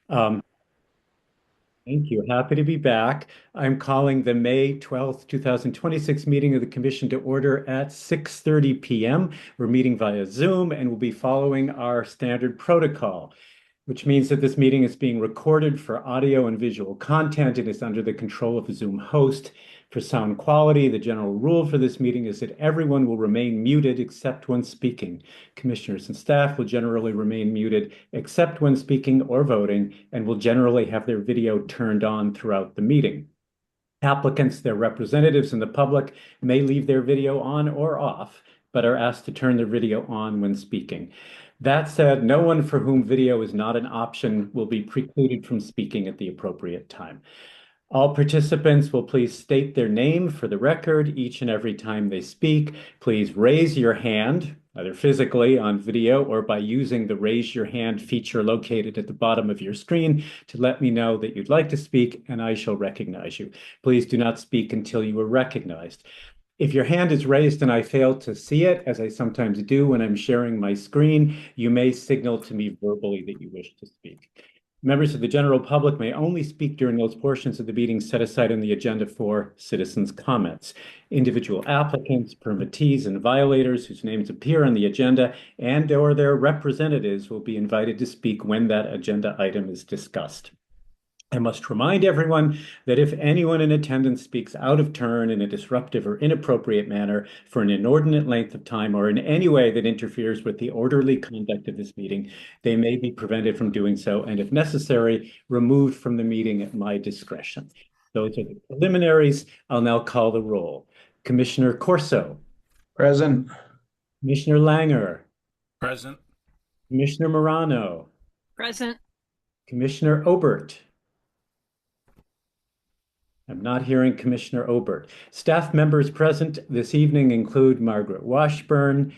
Um, Thank you. Happy to be back. I'm calling the May 12th, 2026 meeting of the Commission to order at 6:30 p.m. We're meeting via Zoom and we'll be following our standard protocol, which means that this meeting is being recorded for audio and visual content and is under the control of the Zoom host. For sound quality, the general rule for this meeting is that everyone will remain muted except when speaking. Commissioners and staff will generally remain muted except when speaking or voting and will generally have their video turned on throughout the meeting. Applicants, their representatives, and the public may leave their video on or off, but are asked to turn their video on when speaking. That said, no one for whom video is not an option will be precluded from speaking at the appropriate time. All participants will please state their name for the record each and every time they speak. Please raise your hand, either physically on video or by using the raise your hand feature located at the bottom of your screen to let me know that you'd like to speak, and I shall recognize you. Please do not speak until you are recognized. If your hand is raised and I fail to see it, as I sometimes do when I'm sharing my screen, you may signal to me verbally that you wish to speak. Members of the general public may only speak during those portions of the meeting set aside on the agenda for citizens' comments. Individual applicants, permittees, and violators whose names appear on the agenda and/or their representatives will be invited to speak when that agenda item is discussed. I must remind everyone that if anyone in attendance speaks out of turn in a disruptive or inappropriate manner for an inordinate length of time or in any way that interferes with the orderly conduct of this meeting, they may be prevented from doing so and, if necessary, removed from the meeting at my discretion. Those are the preliminaries. I'll now call the roll. Commissioner Corso, Present. Commissioner Langer, Present. Commissioner Morano, Present. Commissioner Obert. I'm not hearing Commissioner Obert. Staff members present this evening include Margaret Washburn,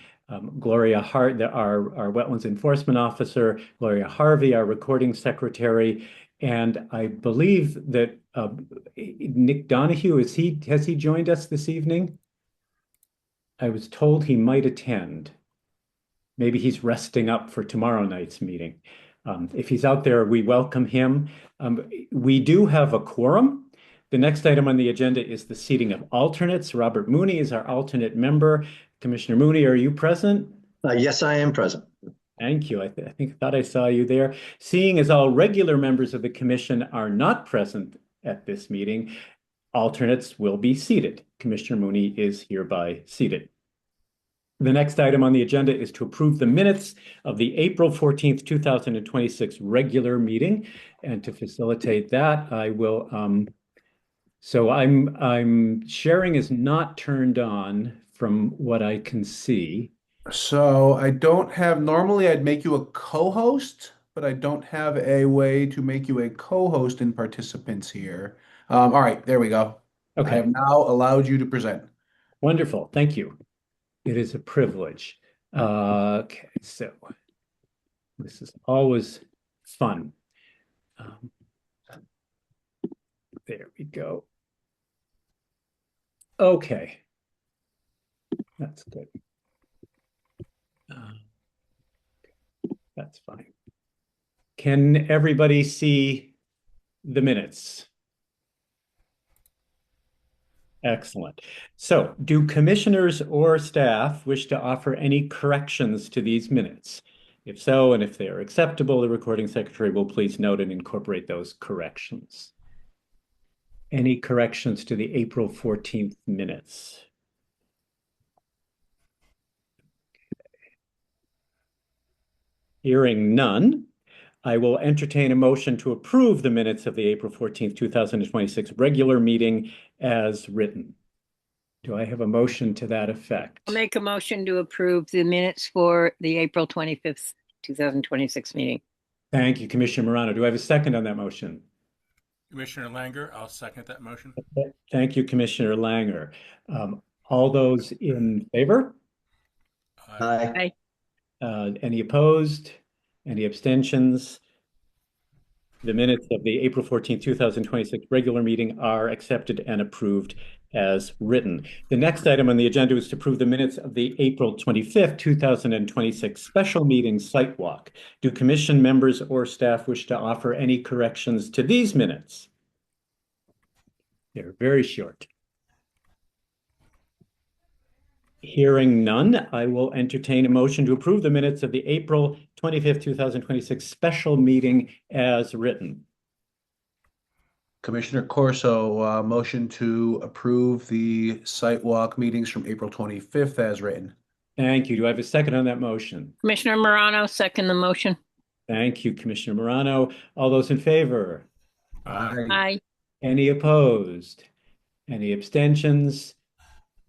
Gloria Hart, our Wetlands Enforcement Officer, Gloria Harvey, our Recording Secretary, and I believe that Nick Donahue, has he joined us this evening? I was told he might attend. Maybe he's resting up for tomorrow night's meeting. If he's out there, we welcome him. We do have a quorum. The next item on the agenda is the seating of alternates. Robert Mooney is our alternate member. Commissioner Mooney, are you present? Yes, I am present. Thank you. I thought I saw you there. Seeing as all regular members of the commission are not present at this meeting, alternates will be seated. Commissioner Mooney is hereby seated. The next item on the agenda is to approve the minutes of the April 14th, 2026 regular meeting. And to facilitate that, I will so I'm sharing is not turned on from what I can see. So I don't have, normally I'd make you a co-host, but I don't have a way to make you a co-host in participants here. All right, there we go. I Okay, have now allowed you to present. wonderful. Thank you. It is a privilege. Okay, so this is always fun. Um, there we go. Okay, that's good. Uh, that's fine. Can everybody see the minutes? Excellent. So, do commissioners or staff wish to offer any corrections to these minutes? If so, and if they are acceptable, the recording secretary will please note and incorporate those corrections. Any corrections to the April 14th minutes? Hearing none, I will entertain a motion to approve the minutes of the April 14th, 2026 regular meeting as written. Do I have a motion to that effect? I'll make a motion to approve the minutes for the April 25th, 2026 meeting. Thank you, Commissioner Morano. Do I have a second on that motion? Commissioner Langer, I'll second that motion. Thank you, Commissioner Langer. All those in favor? Aye. Any opposed? Any abstentions? The minutes of the April 14th, 2026 regular meeting are accepted and approved as written. The next item on the agenda is to approve the minutes of the April 25th, 2026 special meeting site walk. Do commission members or staff wish to offer any corrections to these minutes? They're very short. Hearing none, I will entertain a motion to approve the minutes of the April 25th, 2026 special meeting as written. Commissioner Corso, motion to approve the site walk meetings from April 25th as written. Thank you. Do I have a second on that motion? Commissioner Morano, second the motion. Thank you, Commissioner Morano. All those in favor? Aye. Any opposed? Any abstentions?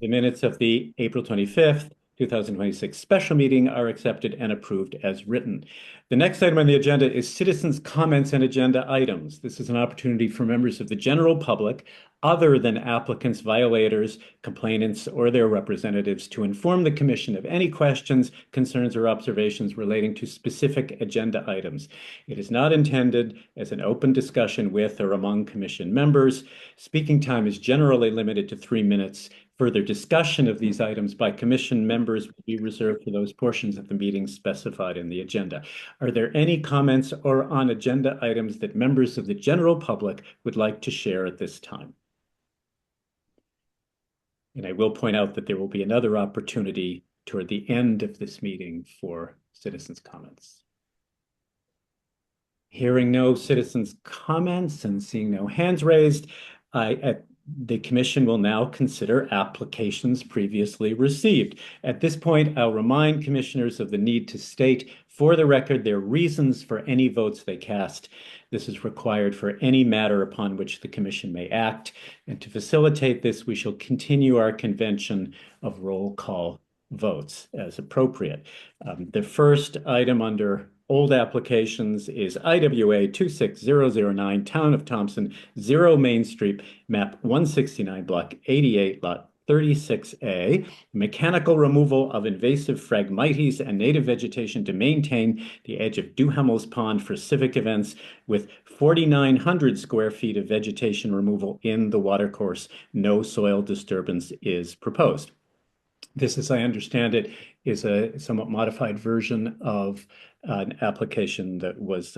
The minutes of the April 25th, 2026 special meeting are accepted and approved as written. The next item on the agenda is citizens' comments and agenda items. This is an opportunity for members of the general public, other than applicants, violators, complainants, or their representatives, to inform the commission of any questions, concerns, or observations relating to specific agenda items. It is not intended as an open discussion with or among commission members. Speaking time is generally limited to 3 minutes. Further discussion of these items by commission members will be reserved for those portions of the meeting specified in the agenda. Are there any comments or on agenda items that members of the general public would like to share at this time? And I will point out that there will be another opportunity toward the end of this meeting for citizens' comments. Hearing no citizens' comments and seeing no hands raised, the commission will now consider applications previously received. At this point, I'll remind commissioners of the need to state for the record their reasons for any votes they cast. This is required for any matter upon which the commission may act. And to facilitate this, we shall continue our convention of roll call votes as appropriate. The first item under old applications is IWA 26009, Town of Thompson, 0 Main Street, map 169, block 88, lot 36A, mechanical removal of invasive Phragmites and native vegetation to maintain the edge of Duhamel's Pond for civic events with 4,900 square feet of vegetation removal in the watercourse. No soil disturbance is proposed. This, as I understand it, is a somewhat modified version of an application that was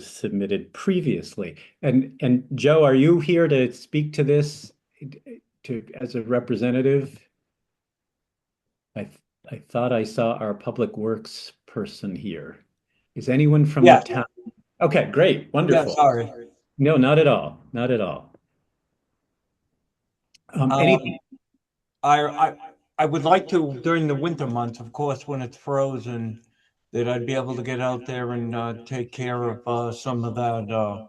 submitted previously. And Joe, are you here to speak to this as a representative? I thought I saw our public works person here. Is anyone from the town? Okay, great, wonderful. Yeah, sorry. No, not at all. Not at all. Anything? I would like to, during the winter months, of course, when it's frozen, that I'd be able to get out there and take care of some of that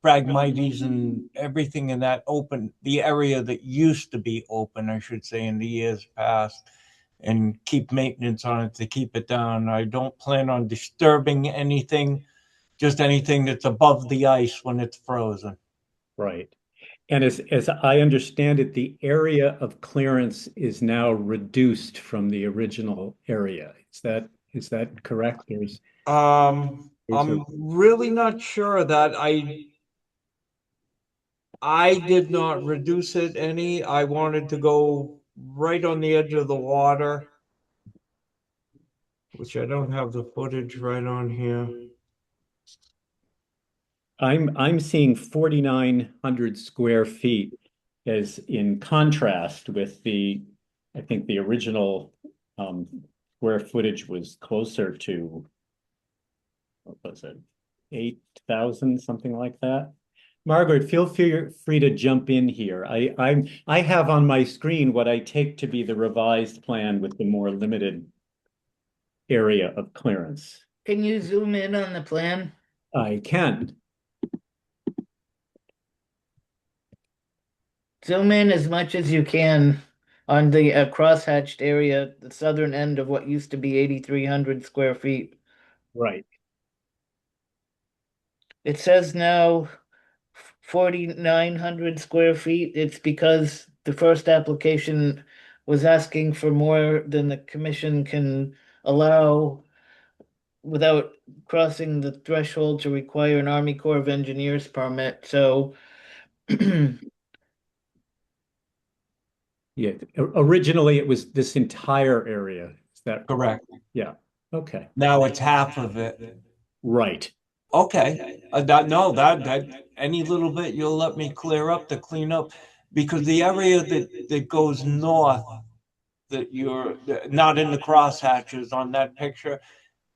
Phragmites and everything in that the area that used to be open, I should say, in the years past, and keep maintenance on it to keep it down. I don't plan on disturbing anything, just anything that's above the ice when it's frozen. Right. And as I understand it, the area of clearance is now reduced from the original area. Is that correct? I'm really not sure that I did not reduce it any. I wanted to go right on the edge of the water, which I don't have the footage right on here. I'm seeing 4,900 square feet as in contrast with I think the original square footage was closer to, what was it, 8,000, something like that. Margaret, feel free to jump in here. I have on my screen what I take to be the revised plan with the more limited area of clearance. Can you zoom in on the plan? I can. Zoom in as much as you can on the crosshatched area, the southern end of what used to be 8,300 square feet. Right. It says now 4,900 square feet. It's because the first application was asking for more than the commission can allow without crossing the threshold to require an Army Corps of Engineers permit. So Yeah, originally it was this entire area. Is that Correct. Yeah. Okay. Now it's half of it. Right. Okay, that no, that any little bit you'll let me clear up to clean up, because the area that goes north, that you're not in the crosshatches on that picture,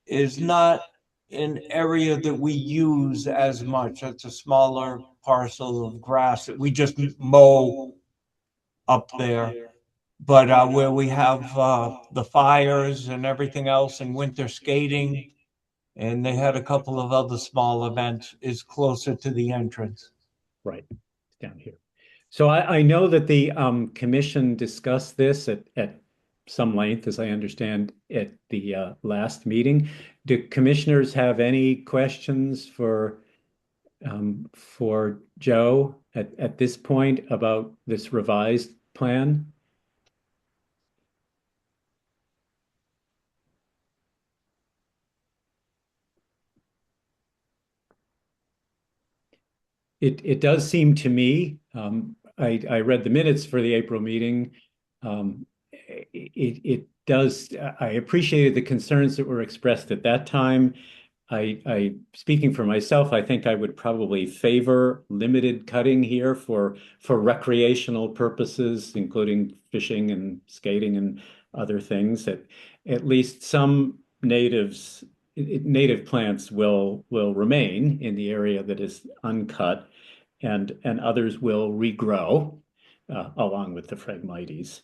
is not an area that we use as much. It's a smaller parcel of grass that we just mow up there. But where we have the fires and everything else and winter skating, and they had a couple of other small events, is closer to the entrance. Right. It's down here. So I know that the commission discussed this at some length, as I understand, at the last meeting. Do commissioners have any questions for Joe at this point about this revised plan? It does seem to me, I read the minutes for the April meeting. It does, I appreciated the concerns that were expressed at that time. Speaking for myself, I think I would probably favor limited cutting here for recreational purposes, including fishing and skating and other things. At least some native plants will remain in the area that is uncut, and others will regrow along with the Phragmites.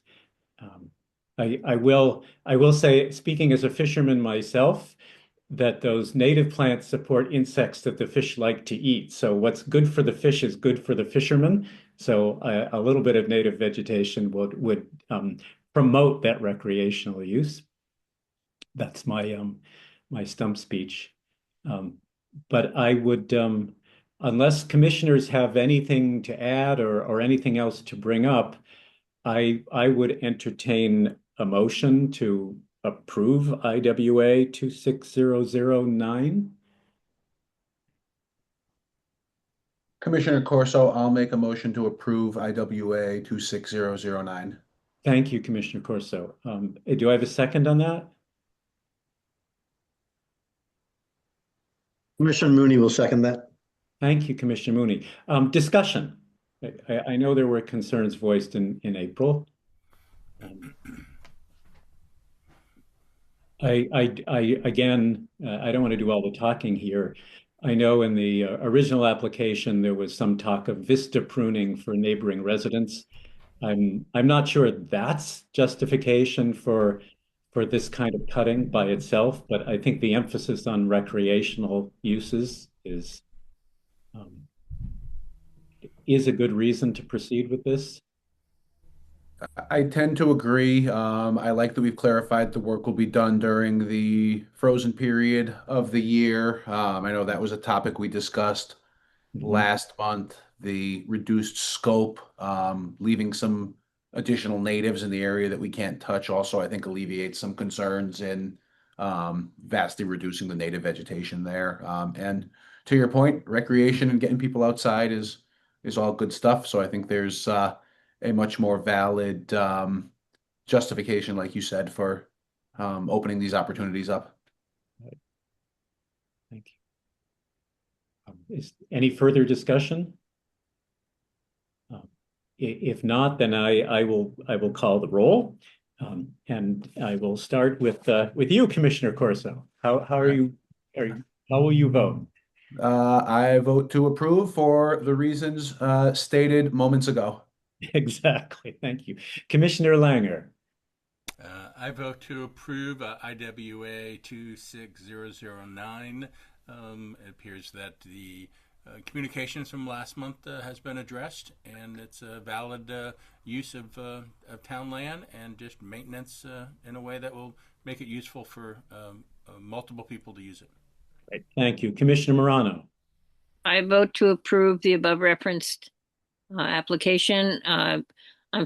Um, I will say, speaking as a fisherman myself, that those native plants support insects that the fish like to eat. So what's good for the fish is good for the fisherman. So a little bit of native vegetation would promote that recreational use. That's my stump speech. Um, but I would, unless commissioners have anything to add or anything else to bring up, I would entertain a motion to approve IWA 26009. Commissioner Corso, I'll make a motion to approve IWA 26009. Thank you, Commissioner Corso. Do I have a second on that? Commissioner Mooney will second that. Thank you, Commissioner Mooney. Discussion. I know there were concerns voiced in April. Again, I don't want to do all the talking here. I know in the original application, there was some talk of vista pruning for neighboring residents. I'm not sure that's justification for this kind of cutting by itself, but I think the emphasis on recreational uses is a good reason to proceed with this. I tend to agree. I like that we've clarified the work will be done during the frozen period of the year. I know that was a topic we discussed last month, the reduced scope, leaving some additional natives in the area that we can't touch also, I think alleviates some concerns in vastly reducing the native vegetation there. And to your point, recreation and getting people outside is all good stuff. So I think there's a much more valid justification, like you said, for opening these opportunities up. Thank you. Is any further discussion? If not, then I will call the roll, and I will start with you, Commissioner Corso. How will you vote? I vote to approve for the reasons stated moments ago. Exactly. Thank you, Commissioner Langer. I vote to approve IWA 26009. It appears that the communications from last month has been addressed, and it's a valid use of town land and just maintenance in a way that will make it useful for multiple people to use it. Right. Thank you, Commissioner Morano. I vote to approve the above referenced application. I'm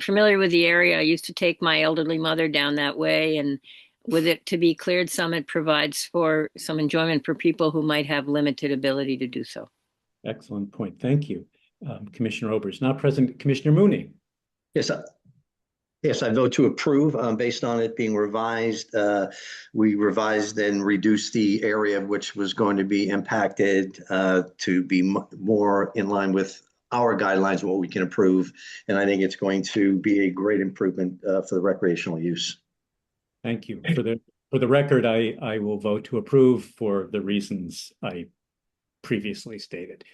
familiar with the area. I used to take my elderly mother down that way, and with it to be cleared some, it provides for some enjoyment for people who might have limited ability to do so. Excellent point. Thank you. Commissioner Ober is not present. Commissioner Mooney. Yes, Yes, I vote to approve, based on it being revised. We revised and reduced the area which was going to be impacted, to be more in line with our guidelines, what we can approve. And I think it's going to be a great improvement, for the recreational use. Thank you. For the record, I will vote to approve for the reasons I previously stated.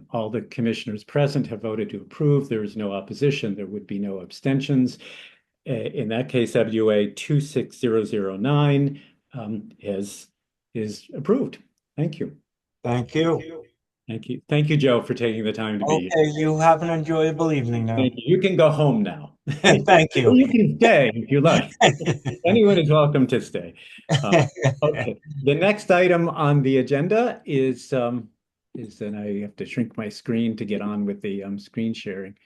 All the commissioners present have voted to approve. There is no opposition. There would be no abstentions. In that case, WA 26009 is approved. Thank you. Thank you. Thank you. Thank you, Joe, for taking the time to be here. Okay, you have an enjoyable evening now. Thank you. You can go home now. Thank you. Or you can stay if you like. Anyone is welcome to stay. Okay. The next item on the agenda is then I have to shrink my screen to get on with the screen sharing.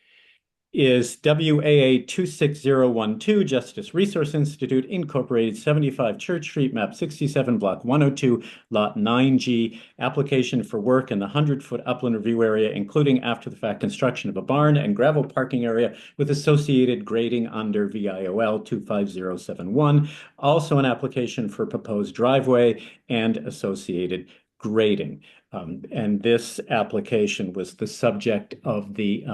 Is WAA 26012, Justice Resource Institute, Incorporated, 75 Church Street, map 67, block 102, lot 9G, application for work in the 100-foot upland review area, including after-the-fact construction of a barn and gravel parking area with associated grading under VIOL 25071. Also an application for proposed driveway and associated grading. And this application was the subject of the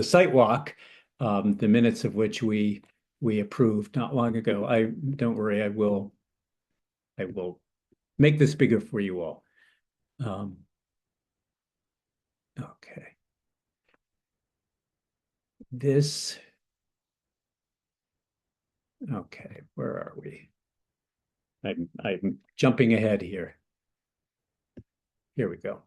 site walk, the minutes of which we approved not long ago. Don't worry, I will make this bigger for you all. Okay. Okay, where are we? I'm jumping ahead here. Here we go.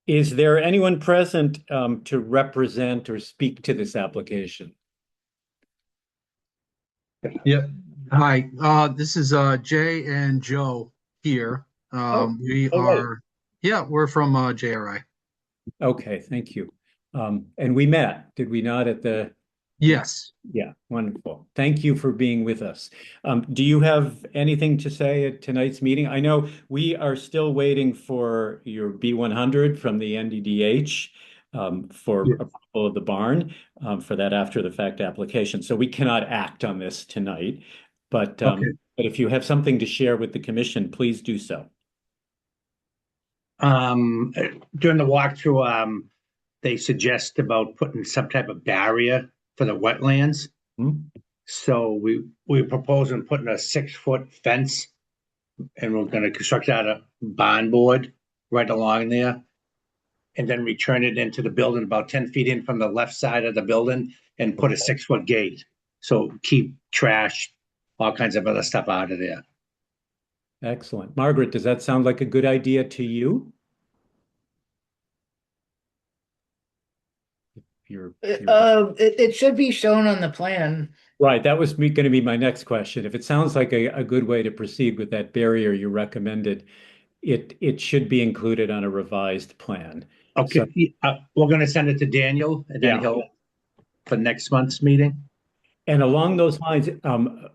Is there anyone present to represent or speak to this application? Yep. Hi, this is Jay and Joe here. We are, yeah, we're from JRI. Okay, thank you. And we met, did we not, at the? Yes. Yeah, wonderful. Thank you for being with us. Do you have anything to say at tonight's meeting? I know we are still waiting for your B100 from the NDDH for approval of the barn, for that after the fact application. So we cannot act on this tonight, but if you have something to share with the commission, please do so. During the walkthrough, they suggest about putting some type of barrier for the wetlands. So we proposing putting a 6-foot fence, and we're going to construct out a barn board right along there, and then return it into the building about 10 feet in from the left side of the building, and put a 6-foot gate. So keep trash, all kinds of other stuff out of there. Excellent. Margaret, does that sound like a good idea to you? It should be shown on the plan. Right, that was going to be my next question. If it sounds like a good way to proceed with that barrier you recommended, it should be included on a revised plan. Okay, so, we're going to send it to Daniel, and then he'll for next month's meeting. And along those lines,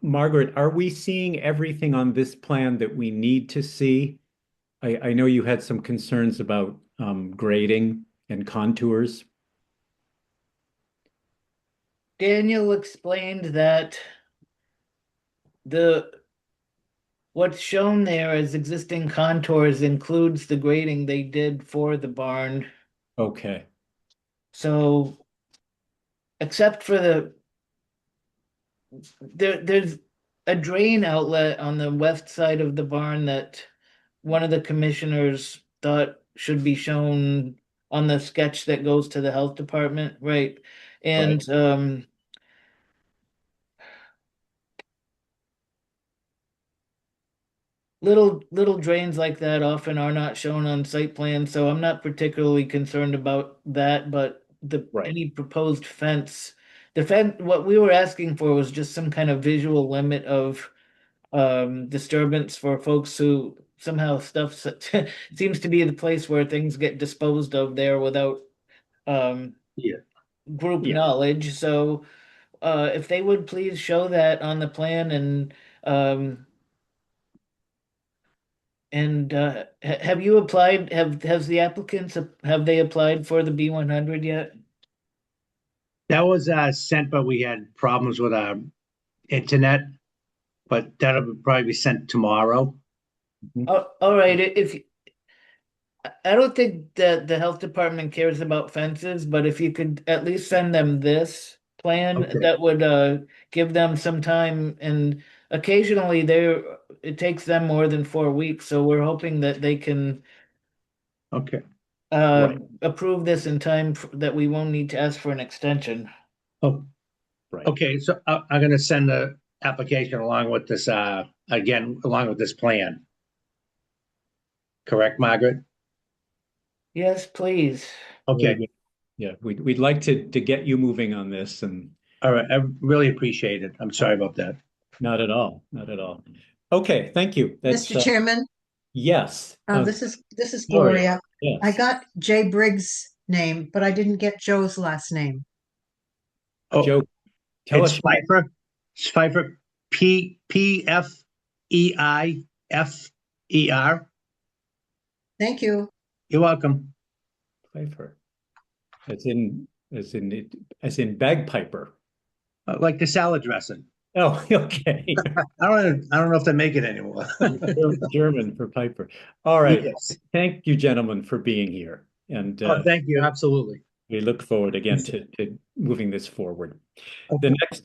Margaret, are we seeing everything on this plan that we need to see? I know you had some concerns about grading and contours. Daniel explained that what's shown there as existing contours includes the grading they did for the barn. Okay. So, except for there's a drain outlet on the west side of the barn that one of the commissioners thought should be shown on the sketch that goes to the health department, right? And little drains like that often are not shown on site plans, so I'm not particularly concerned about that, but any proposed fence, what we were asking for was just some kind of visual limit of disturbance for folks who somehow stuff seems to be the place where things get disposed of there without group knowledge. So if they would please show that on the plan, and And have you applied? Has the applicants have they applied for the B100 yet? That was sent, but we had problems with our internet, but that'll probably be sent tomorrow. Oh, all right. If I don't think that the health department cares about fences, but if you could at least send them this plan, Okay. that would give them some time. And occasionally, it takes them more than 4 weeks. So we're hoping that they can Okay. Right. approve this in time that we won't need to ask for an extension. Oh, Right. okay. So I'm going to send the application along with this, again, along with this plan. Correct, Margaret? Yes, please. Okay. Yeah, we'd like to get you moving on this, and All right. I really appreciate it. I'm sorry about that. not at all, not at all. Okay, thank you. That's Mr. Chairman, yes. this is Gloria. Gloria. I Yes. got Jay Briggs' name, but I didn't get Joe's last name. Oh, Joe, tell it's us. Pfeiffer. It's Pfeiffer. Pfeiffer. Thank you. You're welcome. Pfeiffer, as in bagpiper. Like the salad dressing. Oh, okay. I don't know if they make it anymore. German for Piper. All right. Yes. Thank you, gentlemen, for being here. And Oh, thank you. Absolutely. we look forward again to moving this forward. Okay. The next,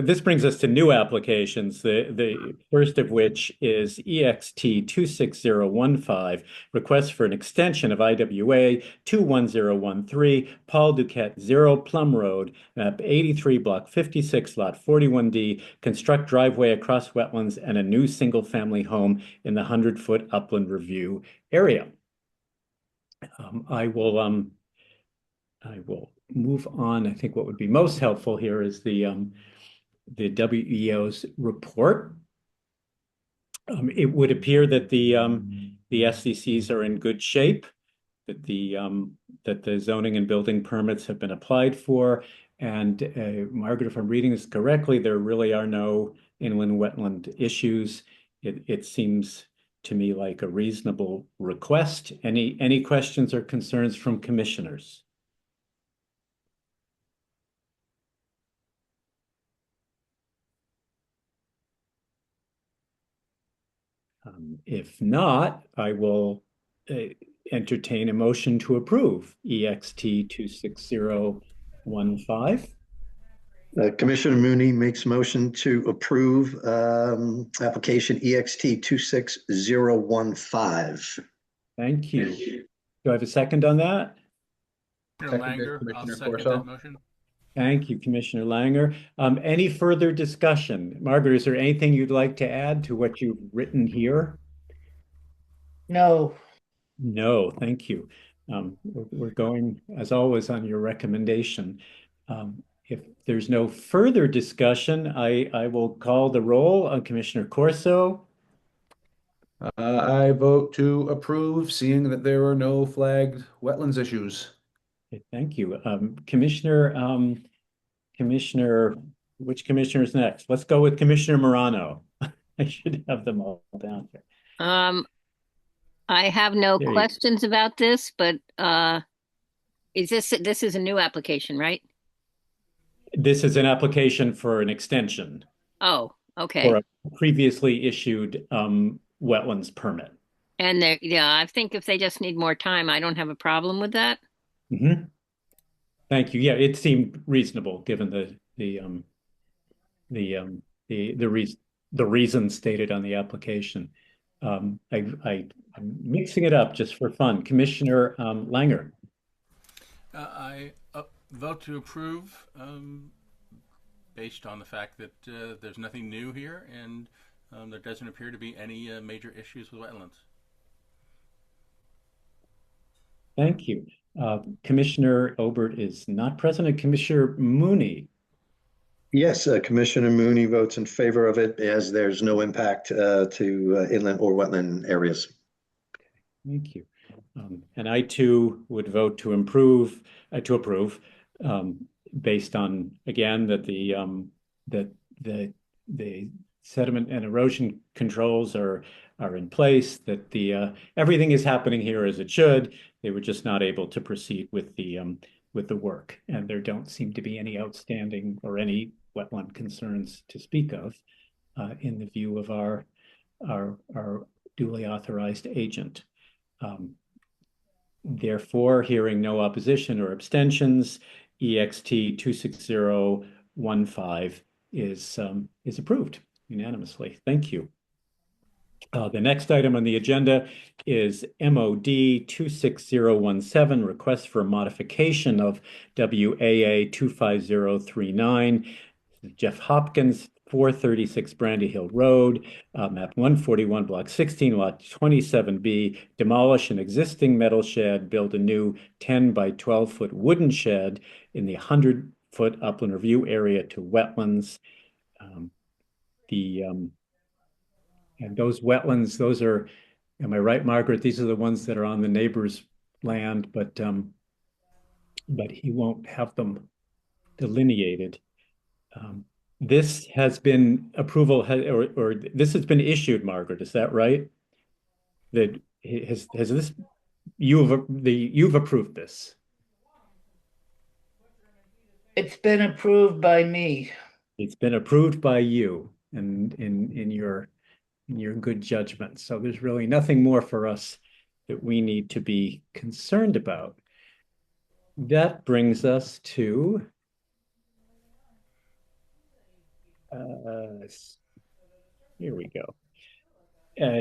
this brings us to new applications. The first of which is EXT 26015, request for an extension of IWA 21013, Paul Duquette 0, Plum Road, map 83, block 56, lot 41D, construct driveway across wetlands and a new single-family home in the 100-foot upland review area. I will move on. I think what would be most helpful here is the WEO's report. It would appear that the SCCs are in good shape, that the zoning and building permits have been applied for, and Margaret, if I'm reading this correctly, there really are no inland wetland issues. It seems to me like a reasonable request. Any questions or concerns from commissioners? If not, I will entertain a motion to approve EXT 26015. Commissioner Mooney makes motion to approve application EXT 26015. Thank you. Do I have a second on that? Commissioner Langer, I'll Commissioner second Corso. that motion. Thank you, Commissioner Langer. Any further discussion? Margaret, is there anything you'd like to add to what you've written here? No. No, thank you. We're going, as always, on your recommendation. If there's no further discussion, I will call the roll on Commissioner Corso. I vote to approve, seeing that there are no flagged wetlands issues. Okay, thank you. Commissioner, which commissioner is next? Let's go with Commissioner Morano. I should have them all down here. I have no There you go. questions about this, but this is a new application, right? This is an application for an extension Oh, okay. for a previously issued wetlands permit. And yeah, I think if they just need more time, I don't have a problem with that. Mm-hmm. Thank you. Yeah, it seemed reasonable given the reason stated on the application. I'm mixing it up just for fun. Commissioner Langer. I vote to approve based on the fact that there's nothing new here and there doesn't appear to be any major issues with wetlands. Thank you. Commissioner Obert is not present. Commissioner Mooney. Yes, Commissioner Mooney votes in favor of it as there's no impact to inland or wetland areas. Thank you. And I too would vote to approve, based on again that the sediment and erosion controls are in place, that the everything is happening here as it should. They were just not able to proceed with the work, and there don't seem to be any outstanding or any wetland concerns to speak of in the view of our duly authorized agent. Therefore, hearing no opposition or abstentions, EXT 26015 is approved unanimously. Thank you. The next item on the agenda is MOD 26017, request for a modification of WAA 25039. Jeff Hopkins, 436 Brandy Hill Road, map 141, block 16, lot 27B, demolish an existing metal shed, build a new 10 by 12-foot wooden shed in the 100-foot upland review area to wetlands. And those wetlands, those are, am I right, Margaret? These are the ones that are on the neighbor's land, but he won't have them delineated. This has been approval, or this has been issued, Margaret. Is that right? That has this you've approved this? It's been approved by me. It's been approved by you, and in your good judgment. So there's really nothing more for us that we need to be concerned about. That brings us to here we go.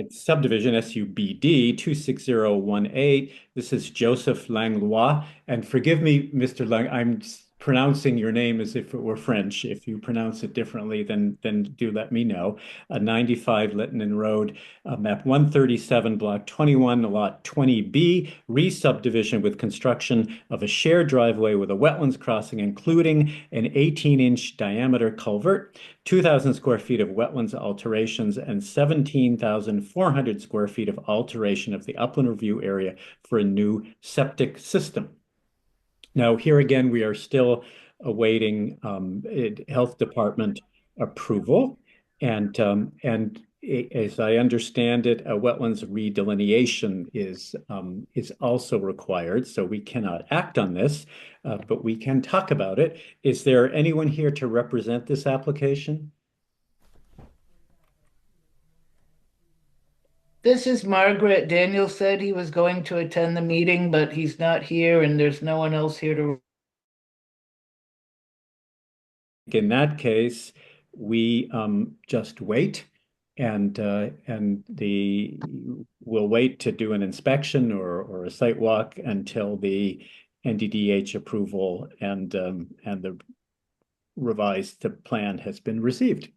Subdivision SUBD 26018. This is Joseph Langlois. And forgive me, Mr. Lang, I'm pronouncing your name as if it were French. If you pronounce it differently, then do let me know. 95 Littenden Road, map 137, block 21, lot 20B, re-subdivision with construction of a shared driveway with a wetlands crossing, including an 18-inch diameter culvert, 2,000 square feet of wetlands alterations, and 17,400 square feet of alteration of the upland review area for a new septic system. Now, here again, we are still awaiting health department approval, and as I understand it, a wetlands redelineation is also required. So we cannot act on this, but we can talk about it. Is there anyone here to represent this application? This is Margaret. Daniel said he was going to attend the meeting, but he's not here and there's no one else here to. In that case, we just wait and we'll wait to do an inspection or a site walk until the NDDH approval and the revised plan has been received.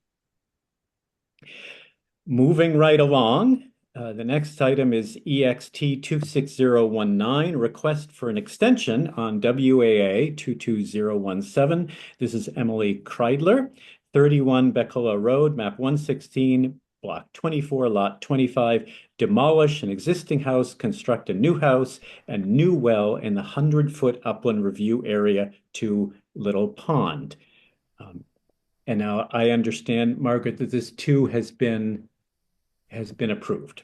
Moving right along. The next item is EXT 26019, request for an extension on WAA 22017. This is Emily Kreidler, 31 Becola Road, map 116, block 24, lot 25, demolish an existing house, construct a new house and new well in the 100-foot upland review area to Little Pond. And now I understand, Margaret, that this too has been approved.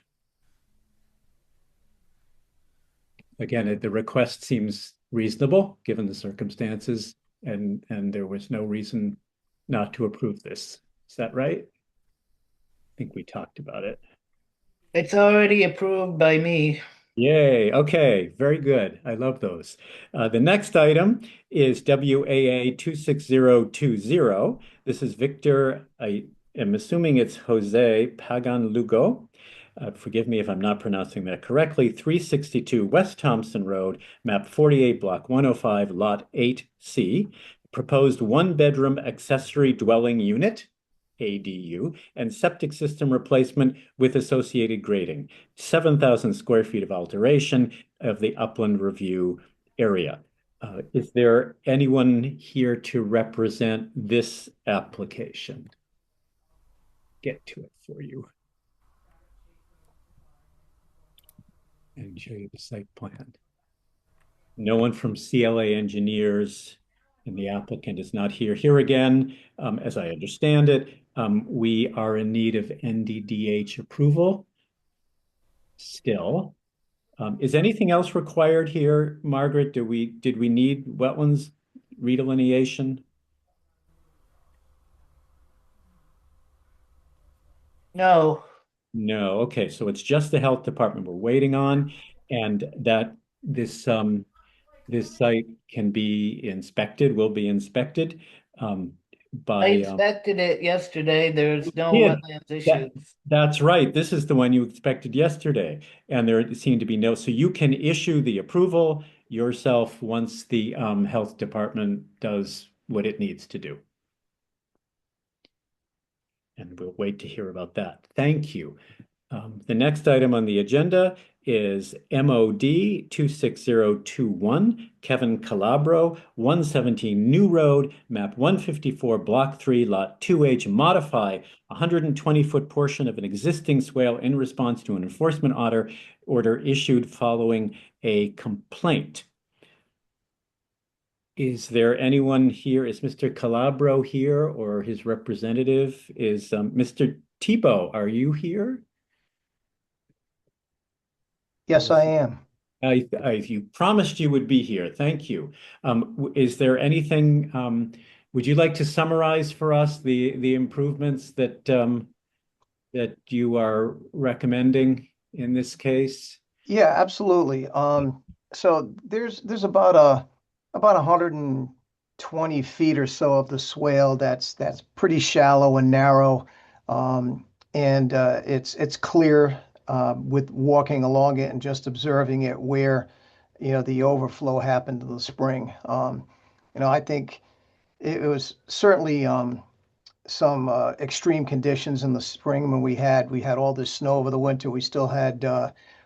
Again, the request seems reasonable given the circumstances, and there was no reason not to approve this. Is that right? I think we talked about it. It's already approved by me. Yay. Okay. Very good. I love those. The next item is WAA 26020. This is Victor. I am assuming it's Jose Pagan Lugo. Forgive me if I'm not pronouncing that correctly. 362 West Thompson Road, map 48, block 105, lot 8C. Proposed one-bedroom accessory dwelling unit, ADU, and septic system replacement with associated grading. 7,000 square feet of alteration of the upland review area. Is there anyone here to represent this application? Get to it for you. And show you the site plan. No one from CLA Engineers, and the applicant is not here. Here again, as I understand it, We are in need of NDDH approval still. Is anything else required here, Margaret? Did we need wetlands redelineation? No, No. Okay, so it's just the health department we're waiting on, and that this site can be inspected, will be inspected I by inspected it yesterday. There's no yeah, wetlands issues. that's right. This is the one you inspected yesterday, and there seemed to be no. So you can issue the approval yourself once the health department does what it needs to do. And we'll wait to hear about that. Thank you. The next item on the agenda is MOD 26021, Kevin Calabro, 117 New Road, map 154, block 3, lot 2H, modify 120-foot portion of an existing swale in response to an enforcement order issued following a complaint. Is there anyone here? Is Mr. Calabro here, or his representative? Is Mr. Tebow, are you here? Yes, I am. You promised you would be here. Thank you. Is there anything, would you like to summarize for us the improvements that you are recommending in this case? Yeah, absolutely. So there's about 120 feet or so of the swale that's pretty shallow and narrow, and it's clear with walking along it and just observing it where the overflow happened in the spring. I think it was certainly some extreme conditions in the spring when we had all this snow over the winter. We still had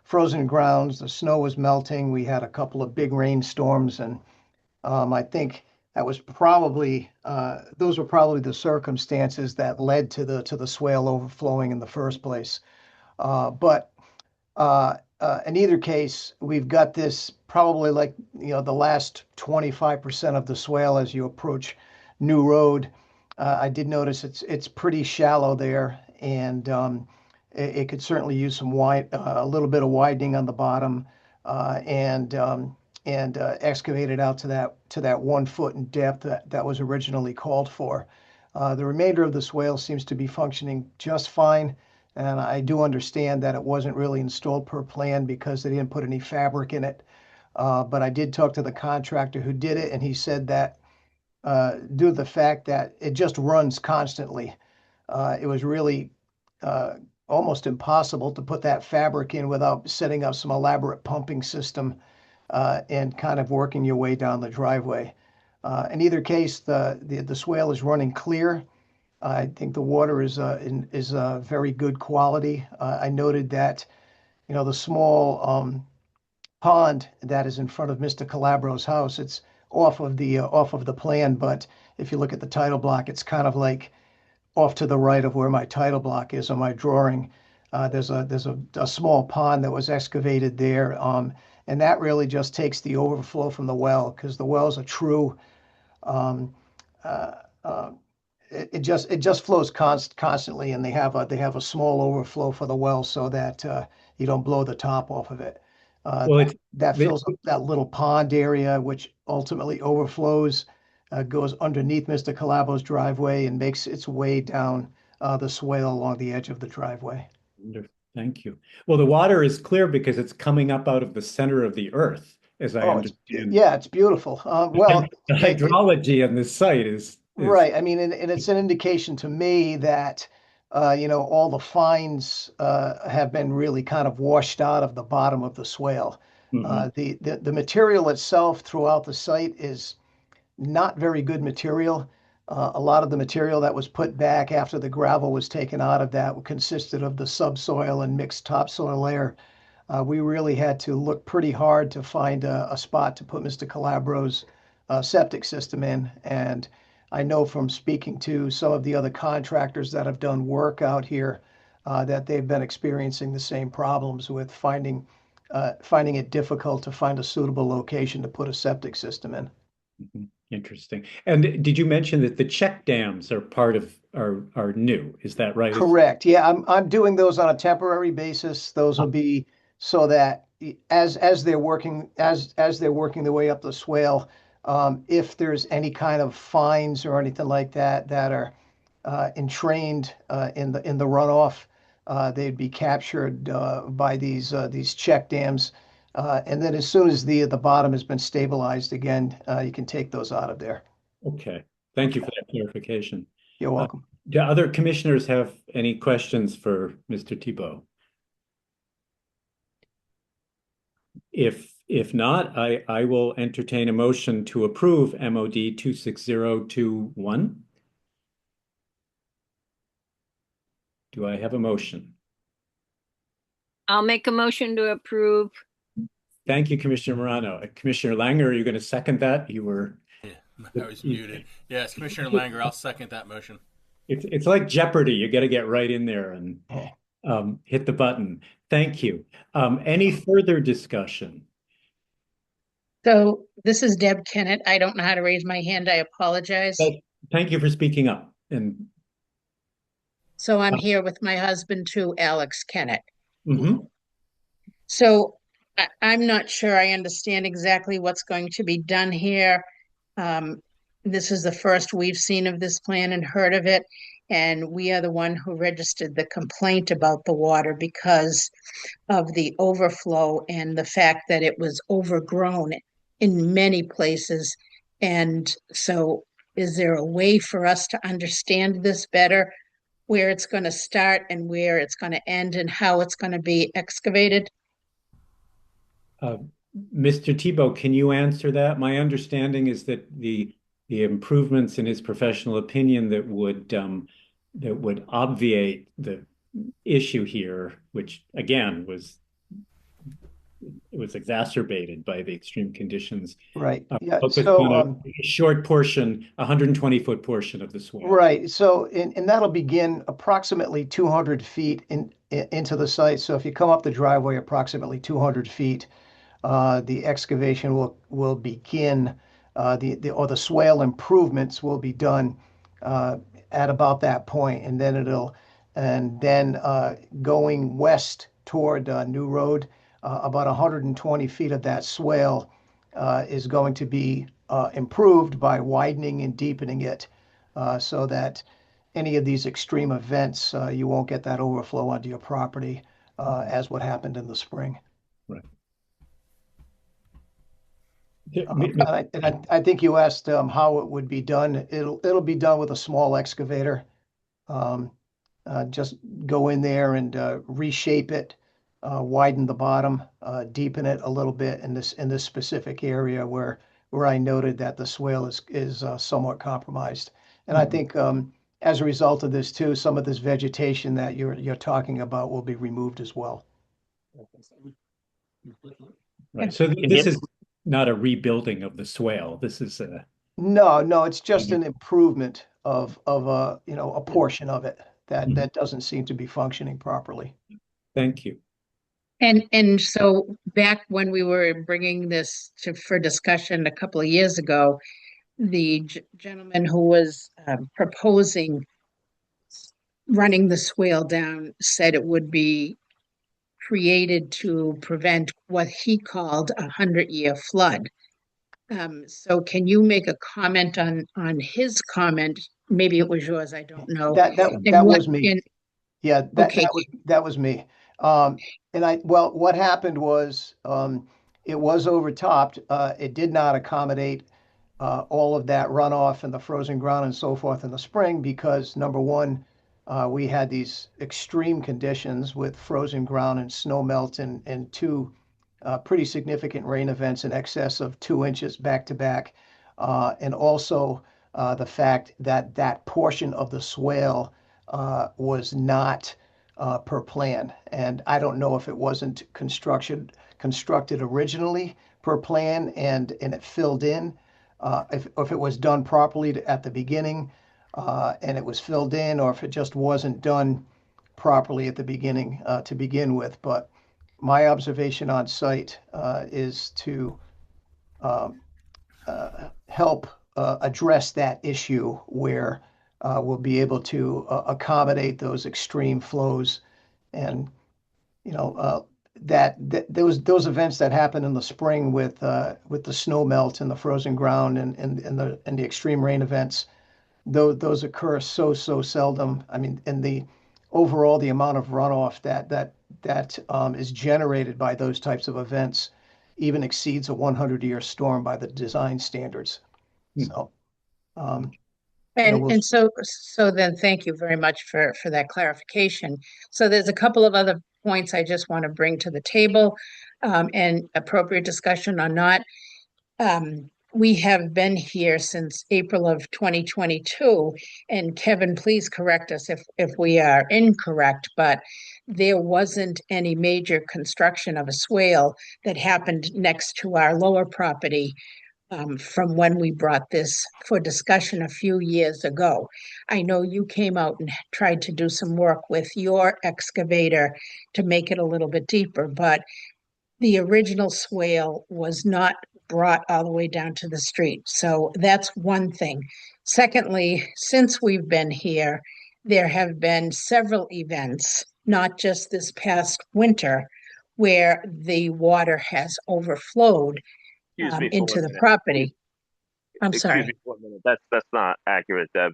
frozen grounds. The snow was melting. We had a couple of big rainstorms, and I think that was probably those were probably the circumstances that led to the swale overflowing in the first place. But in either case, we've got this probably like the last 25% of the swale as you approach New Road. I did notice it's pretty shallow there, and it could certainly use some a little bit of widening on the bottom, and excavate it out to that 1 foot in depth that was originally called for. The remainder of the swale seems to be functioning just fine. And I do understand that it wasn't really installed per plan because they didn't put any fabric in it. But I did talk to the contractor who did it, and he said that due to the fact that it just runs constantly, it was really almost impossible to put that fabric in without setting up some elaborate pumping system and kind of working your way down the driveway. In either case, the swale is running clear. I think the water is very good quality. I noted that, the small pond that is in front of Mr. Calabro's house, it's off of the plan, but if you look at the title block, it's kind of like off to the right of where my title block is on my drawing. There's a small pond that was excavated there, and that really just takes the overflow from the well because the well is a true um, uh, uh, it just flows constantly, and they have a small overflow for the well so that you don't blow the top off of it. Well, That fills up that little pond area, which ultimately overflows, goes underneath Mr. Calabro's driveway and makes its way down the swale along the edge of the driveway. thank you. Well, the water is clear because it's coming up out of the center of the earth, as I understand. Yeah, it's beautiful. Well, the hydrology on this site is right. I mean, and it's an indication to me that, all the fines have been really kind of washed out of the bottom of the swale. The material itself throughout the site is not very good material. A lot of the material that was put back after the gravel was taken out of that consisted of the subsoil and mixed topsoil layer. We really had to look pretty hard to find a spot to put Mr. Calabro's septic system in. And I know from speaking to some of the other contractors that have done work out here that they've been experiencing the same problems with finding it difficult to find a suitable location to put a septic system in. Interesting. And did you mention that the check dams are part of are new? Is that right? Correct. Yeah, I'm doing those on a temporary basis. Those will be so that as they're working as they're working their way up the swale, if there's any kind of fines or anything like that that are entrained in the runoff, they'd be captured by these check dams. And then as soon as the bottom has been stabilized again, you can take those out of there. Okay. Thank you for that clarification. You're welcome. Do other commissioners have any questions for Mr. Thibault? If not, I will entertain a motion to approve MOD 26021. Do I have a motion? I'll make a motion to approve. Thank you, Commissioner Morano. Commissioner Langer, are you going to second that? You were. Yeah, I was muted. Yes, Commissioner Langer, I'll second that motion. It's like Jeopardy. You got to get right in there and hit the button. Thank you. Any further discussion? So this is Deb Kennett. I don't know how to raise my hand. I apologize. Thank you for speaking up. And so I'm here with my husband too, Alex Kennett. Mm-hmm. So I'm not sure I understand exactly what's going to be done here. This is the first we've seen of this plan and heard of it. And we are the one who registered the complaint about the water because of the overflow and the fact that it was overgrown in many places. And so is there a way for us to understand this better, where it's going to start and where it's going to end and how it's going to be excavated? Mr. Thibault, can you answer that? My understanding is that the improvements in his professional opinion that would obviate the issue here, which again was exacerbated by the extreme conditions. Right. Yeah. So a short portion, 120-foot portion of the swale. Right. So and that'll begin approximately 200 feet into the site. So if you come up the driveway approximately 200 feet, the excavation will begin. The swale improvements will be done at about that point, and then going west toward New Road, about 120 feet of that swale is going to be improved by widening and deepening it, so that any of these extreme events, you won't get that overflow onto your property, as what happened in the spring. Right. I think you asked how it would be done. It'll be done with a small excavator. Just go in there and reshape it, widen the bottom, deepen it a little bit in this specific area where I noted that the swale is somewhat compromised. And I think as a result of this too, some of this vegetation that you're talking about will be removed as well. Right. So this is not a rebuilding of the swale. This is a no. It's just an improvement of a portion of it that doesn't seem to be functioning properly. Thank you. And so back when we were bringing this for discussion a couple of years ago, the gentleman who was proposing running the swale down said it would be created to prevent what he called a 100-year flood. So can you make a comment on his comment? Maybe it was yours, I don't know. That was me. Yeah, that was me. What happened was it was overtopped. It did not accommodate all of that runoff and the frozen ground and so forth in the spring because number one, we had these extreme conditions with frozen ground and snow melt and two pretty significant rain events in excess of 2 inches back to back. And also the fact that that portion of the swale was not per plan. And I don't know if it wasn't constructed originally per plan and it filled in, if it was done properly at the beginning and it was filled in, or if it just wasn't done properly at the beginning to begin with. But my observation on site is to help address that issue where we'll be able to accommodate those extreme flows and you know those events that happen in the spring with the snow melt and the frozen ground and the extreme rain events, those occur so seldom. I mean, and the overall the amount of runoff that is generated by those types of events even exceeds a 100-year storm by the design standards. So, And so then thank you very much for that clarification. So there's a couple of other points I just want to bring to the table, and appropriate discussion or not. We have been here since April of 2022, and Kevin, please correct us if we are incorrect, but there wasn't any major construction of a swale that happened next to our lower property from when we brought this for discussion a few years ago. I know you came out and tried to do some work with your excavator to make it a little bit deeper, but the original swale was not brought all the way down to the street. So that's one thing. Secondly, since we've been here, there have been several events, not just this past winter, where the water has overflowed Excuse me for into 1 the minute. property. I'm Excuse sorry. me for 1 minute. That's not accurate, Deb.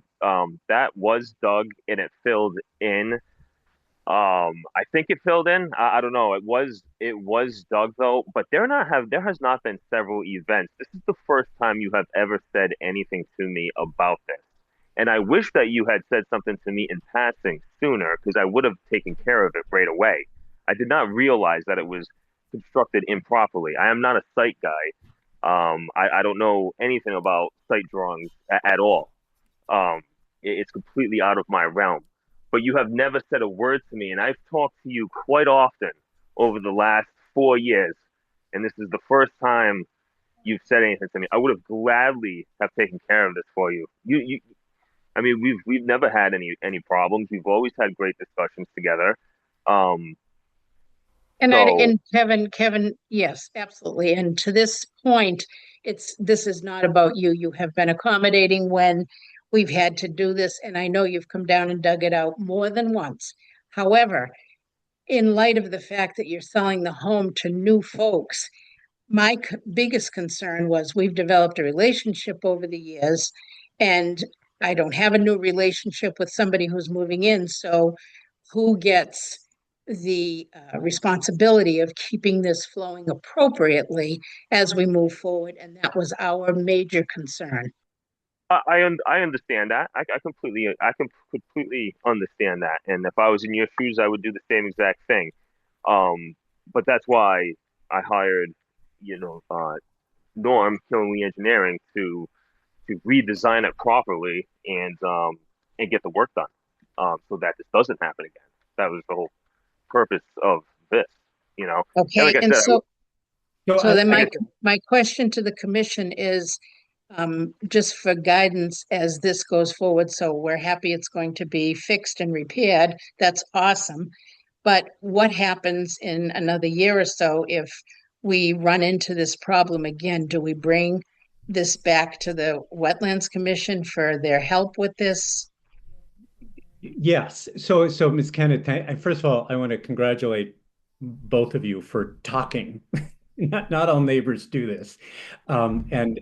That was dug and it filled in. I think it filled in. I don't know. It was dug though, but there has not been several events. This is the first time you have ever said anything to me about this. And I wish that you had said something to me in passing sooner, because I would have taken care of it right away. I did not realize that it was constructed improperly. I am not a site guy. I don't know anything about site drawings at all. It's completely out of my realm. But you have never said a word to me, and I've talked to you quite often over the last 4 years, and this is the first time you've said anything to me. I would have gladly have taken care of this for you. I mean, we've never had any problems. We've always had great discussions together. Um, so And Kevin, yes, absolutely. And to this point, this is not about you. You have been accommodating when we've had to do this, and I know you've come down and dug it out more than once. However, in light of the fact that you're selling the home to new folks, my biggest concern was we've developed a relationship over the years, and I don't have a new relationship with somebody who's moving in. So who gets the responsibility of keeping this flowing appropriately as we move forward? And that was our major concern. I understand that. I completely understand that. And if I was in your shoes, I would do the same exact thing. Um, but that's why I hired, you know, Norm Killenly Engineering to redesign it properly and get the work done, so that this doesn't happen again. That was the whole purpose of this, you know. And Okay, like I and said, so then I, my question to the commission is, just for guidance as this goes forward, so we're happy it's going to be fixed and repaired. That's awesome. But what happens in another year or so if we run into this problem again? Do we bring this back to the Wetlands Commission for their help with this? Yes. So Ms. Kenneth, first of all, I want to congratulate both of you for talking. Not all neighbors do this. And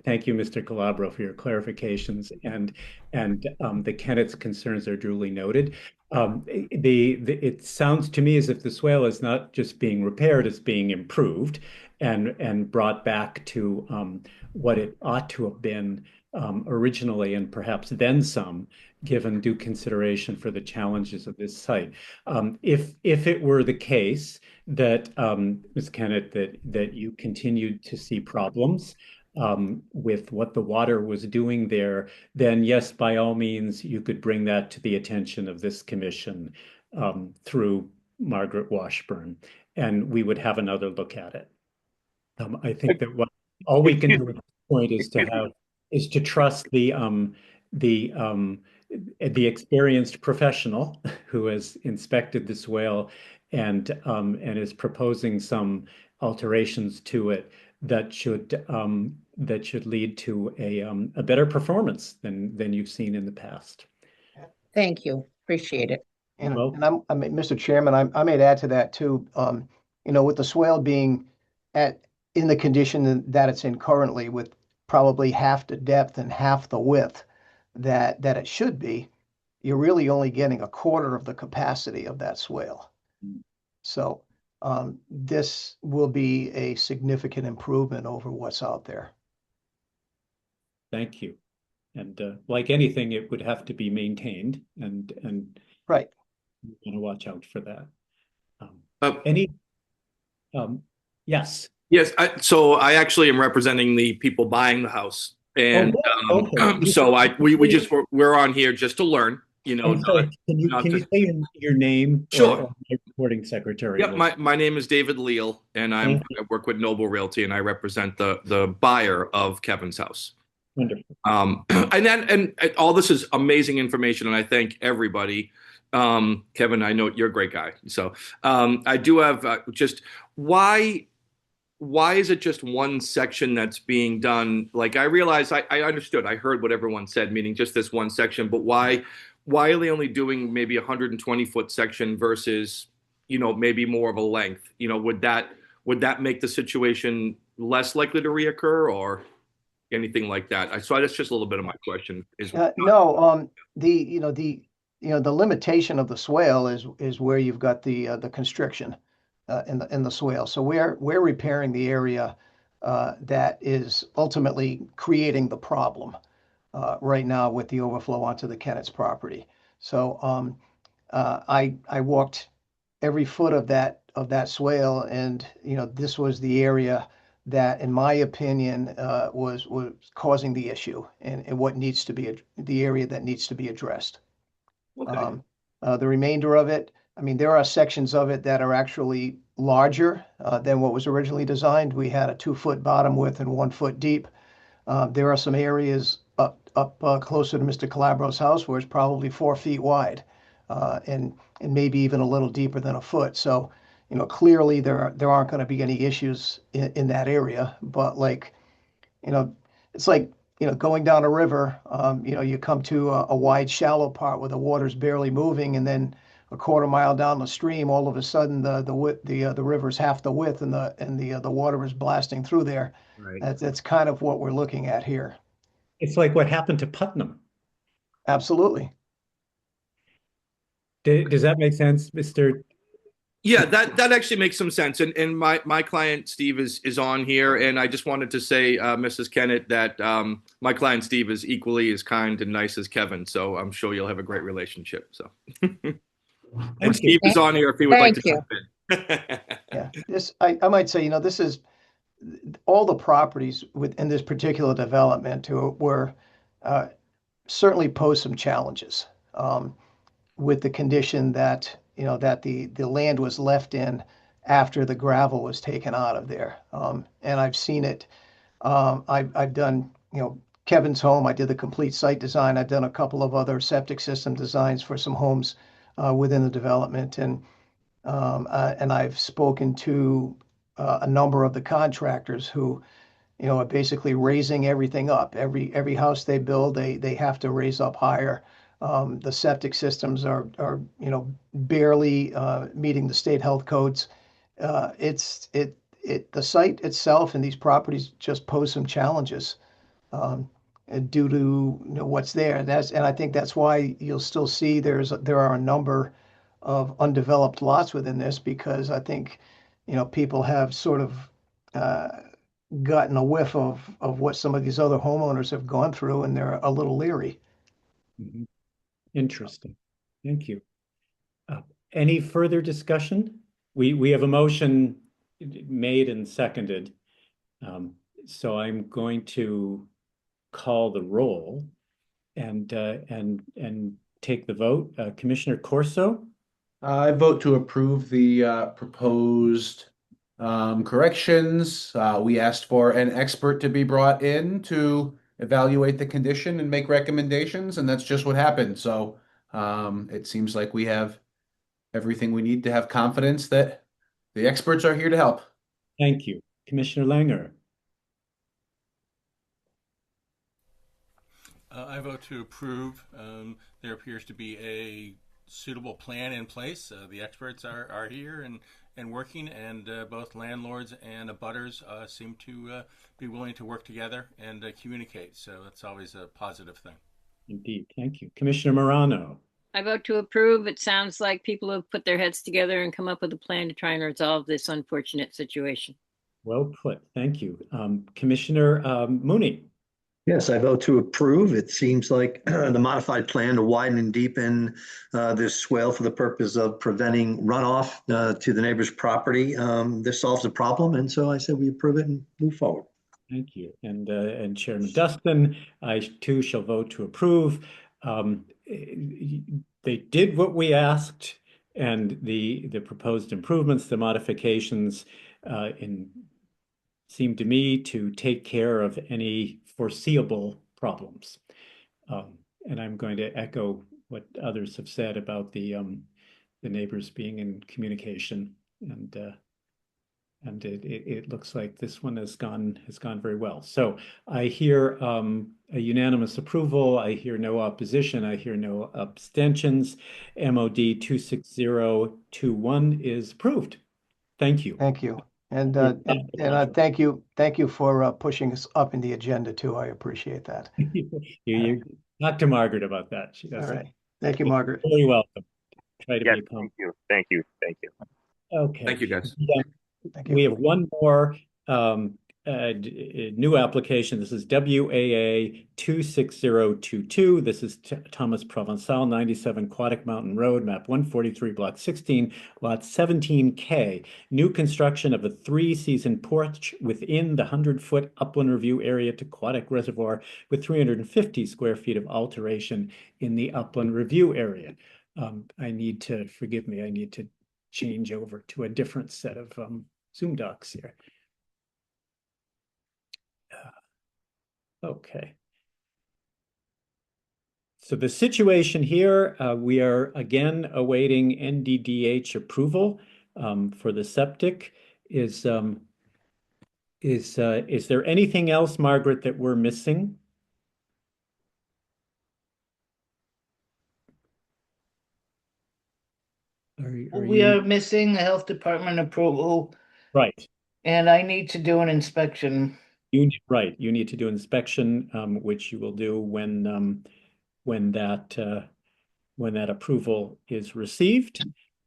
thank you, Mr. Calabro, for your clarifications. And the Kennett's concerns are duly noted. It sounds to me as if the swale is not just being repaired, it's being improved and brought back to what it ought to have been originally, and perhaps then some, given due consideration for the challenges of this site. If it were the case that Ms. Kennett, that you continued to see problems with what the water was doing there, then yes, by all means, you could bring that to the attention of this commission through Margaret Washburn, and we would have another look at it. I think that all we can do at this point is to trust the experienced professional who has inspected this whale and is proposing some alterations to it that should that should lead to a better performance than you've seen in the past. Thank you. Appreciate it. And, Well, and I mean, Mr. Chairman, I may add to that too. With the swale being in the condition that it's in currently, with probably half the depth and half the width that it should be, you're really only getting a quarter of the capacity of that swale. So this will be a significant improvement over what's out there. thank you. And like anything, it would have to be maintained, and Right. you want to watch out for that. Uh, Any? Yes. Yes, so I actually am representing the people buying the house, and Okay. so we're on here just to learn. I'm sorry. Can you say your name? Sure. Or my recording secretary? Yep, my name is David Leal, and I work with Noble Realty, and I represent the buyer of Kevin's house. Wonderful. And all this is amazing information, and I thank everybody. Kevin, I know you're a great guy, so I do have just why is it just one section that's being done? Like, I realized I understood, I heard what everyone said, meaning just this one section, but why are they only doing maybe 120-foot section versus, maybe more of a length? Would that make the situation less likely to reoccur or anything like that? So that's just a little bit of my question. No, the limitation of the swale is where you've got the constriction in the swale. So we're repairing the area that is ultimately creating the problem right now with the overflow onto the Kennett's property. So I walked every foot of that swale, and this was the area that, in my opinion, was causing the issue, and what needs to be the area that needs to be addressed. Okay. The remainder of it, I mean, there are sections of it that are actually larger than what was originally designed. We had a 2-foot bottom width and 1 foot deep. There are some areas up closer to Mr. Calabro's house where it's probably 4 feet wide, and maybe even a little deeper than a foot. So, clearly there aren't going to be any issues in that area. But it's like going down a river. You come to a wide, shallow part where the water's barely moving, and then a quarter mile down the stream, all of a sudden the river's half the width, and the water is blasting through there. Right. That's kind of what we're looking at here. It's like what happened to Putnam. Absolutely. Does that make sense, Mr.? Yeah, that actually makes some sense. And my client Steve is on here, and I just wanted to say, Mrs. Kennett, that my client Steve is equally as kind and nice as Kevin. So I'm sure you'll have a great relationship. So and Steve is on here if he would like to jump in. Yeah, I might say, this is all the properties within this particular development were certainly pose some challenges with the condition that that the land was left in after the gravel was taken out of there. And I've seen it. I've done Kevin's home. I did the complete site design. I've done a couple of other septic system designs for some homes within the development, and I've spoken to a number of the contractors who are basically raising everything up. Every house they build, they have to raise up higher. The septic systems are barely meeting the state health codes. The site itself and these properties just pose some challenges due to what's there. And I think that's why you'll still see there are a number of undeveloped lots within this, because I think people have sort of gotten a whiff of what some of these other homeowners have gone through, and they're a little leery. Mm-hmm. Interesting. Thank you. Any further discussion? We have a motion made and seconded. So I'm going to call the roll and take the vote. Commissioner Corso? I vote to approve the proposed corrections. We asked for an expert to be brought in to evaluate the condition and make recommendations, and that's just what happened. So it seems like we have everything we need to have confidence that the experts are here to help. Thank you. Commissioner Langer? I vote to approve. There appears to be a suitable plan in place. The experts are here and working, and both landlords and abutters seem to be willing to work together and communicate. So that's always a positive thing. Indeed. Thank you. Commissioner Morano. I vote to approve. It sounds like people have put their heads together and come up with a plan to try and resolve this unfortunate situation. Well put. Thank you. Commissioner Mooney. Yes, I vote to approve. It seems like the modified plan to widen and deepen this swale for the purpose of preventing runoff to the neighbor's property. This solves the problem, and so I said we approve it and move forward. Thank you. And Chairman Dustin, I too shall vote to approve. They did what we asked, and the proposed improvements, the modifications seem to me to take care of any foreseeable problems. And I'm going to echo what others have said about the neighbors being in communication, and it looks like this one has gone very well. So I hear a unanimous approval. I hear no opposition. I hear no abstentions. MOD 26021 is approved. Thank you. Thank you. And thank you for pushing us up in the agenda too. I appreciate that. You talk to Margaret about that. She does. All right. Thank you, Margaret. Very welcome. Try to Yes, be accommodating. thank you. Okay. Thank you, guys. Thank you. We have one more new application. This is WAA 26022. This is Thomas Provençal, 97 Quadic Mountain Road, map 143, block 16, lot 17K. New construction of a 3-season porch within the 100-foot upland review area to Quadic Reservoir with 350 square feet of alteration in the upland review area. Forgive me, I need to change over to a different set of Zoom docs here. Okay. So the situation here, we are again awaiting NDDH approval for the septic. Is there anything else, Margaret, that we're missing? We are missing a health department approval, right? And I need to do an inspection. You need to do inspection, which you will do when that approval is received,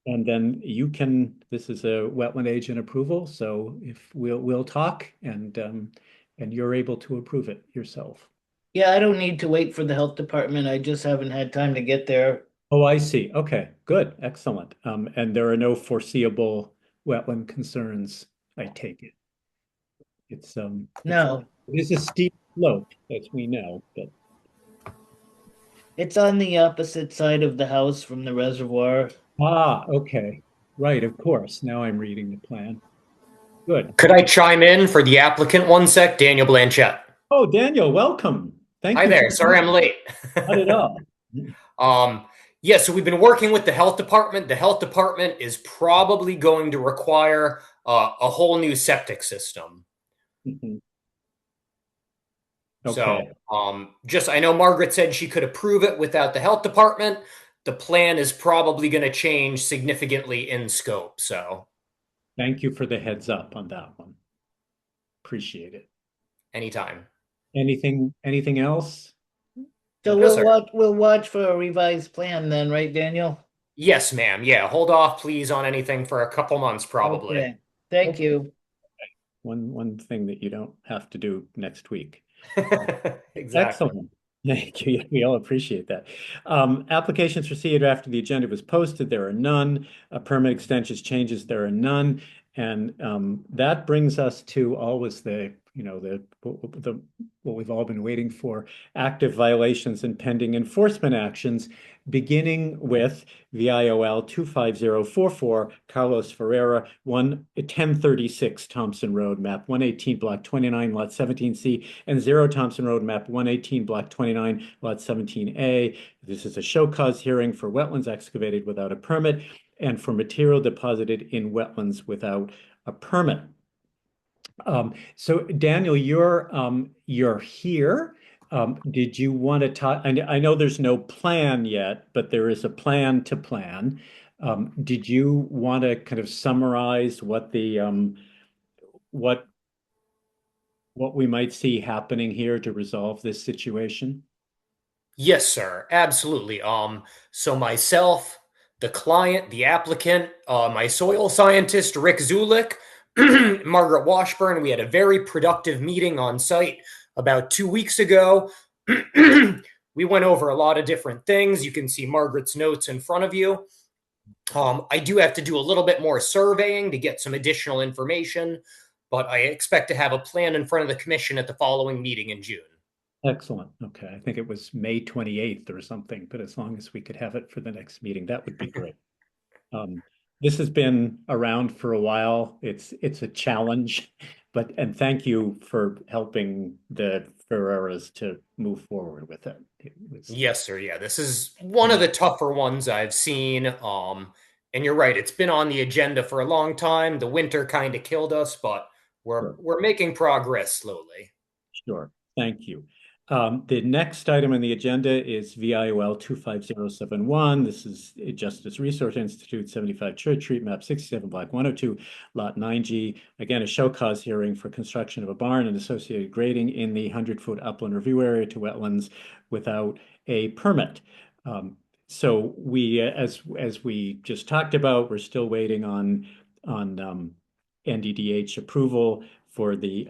and then you can. This is a wetland agent approval, so if we'll talk, and you're able to approve it yourself. Yeah, I don't need to wait for the health department. I just haven't had time to get there. Oh, I see. Okay, good, excellent. And there are no foreseeable wetland concerns, I take it. It's no. It's a steep slope, as we know, but it's on the opposite side of the house from the reservoir. Ah, okay. Right, of course. Now I'm reading the plan. Good. Could I chime in for the applicant 1 sec? Daniel Blanchette. Oh, Daniel, welcome. Thank you. Hi there. Sorry I'm late. Not at all. Yeah, so we've been working with the health department. The health department is probably going to require a whole new septic system. Mm-hmm. Okay. So, I know Margaret said she could approve it without the health department. The plan is probably going to change significantly in scope. So, thank you for the heads up on that one. Appreciate it. Anytime. Anything else? So we'll watch for a revised plan then, right, Daniel? Yes, ma'am. Yeah, hold off, please, on anything for a couple months, probably. Okay. Thank you. One thing that you don't have to do next week. Exactly. Excellent. Thank you. We all appreciate that. Applications received after the agenda was posted, there are none. Permit extensions, changes, there are none. And that brings us to always what we've all been waiting for, active violations and pending enforcement actions, beginning with VIOL 25044, Carlos Ferreira, 1036 Thompson Road, map 118, block 29, lot 17C, and 0 Thompson Road, map 118, block 29, lot 17A. This is a show cause hearing for wetlands excavated without a permit and for material deposited in wetlands without a permit. So Daniel, you're here. Did you want to talk? I know there's no plan yet, but there is a plan to plan. Did you want to kind of summarize what the what what we might see happening here to resolve this situation? Yes, sir. Absolutely. So myself, the client, the applicant, my soil scientist, Rick Zulik, Margaret Washburn, we had a very productive meeting on site about 2 weeks ago. We went over a lot of different things. You can see Margaret's notes in front of you. I do have to do a little bit more surveying to get some additional information, but I expect to have a plan in front of the commission at the following meeting in June. Excellent. Okay. I think it was May 28th or something, but as long as we could have it for the next meeting, that would be great. This has been around for a while. It's a challenge, and thank you for helping the Ferreras to move forward with it. Yes, sir. Yeah, this is one of the tougher ones I've seen. And you're right, it's been on the agenda for a long time. The winter kind of killed us, but we're making progress slowly. Sure. Thank you. The next item on the agenda is VIOL 25071. This is Justice Resource Institute, 75 Church Street, map 67, block 102, lot 9G. Again, a show cause hearing for construction of a barn and associated grading in the 100-foot upland review area to wetlands without a permit. So we, as we just talked about, we're still waiting on NDDH approval for the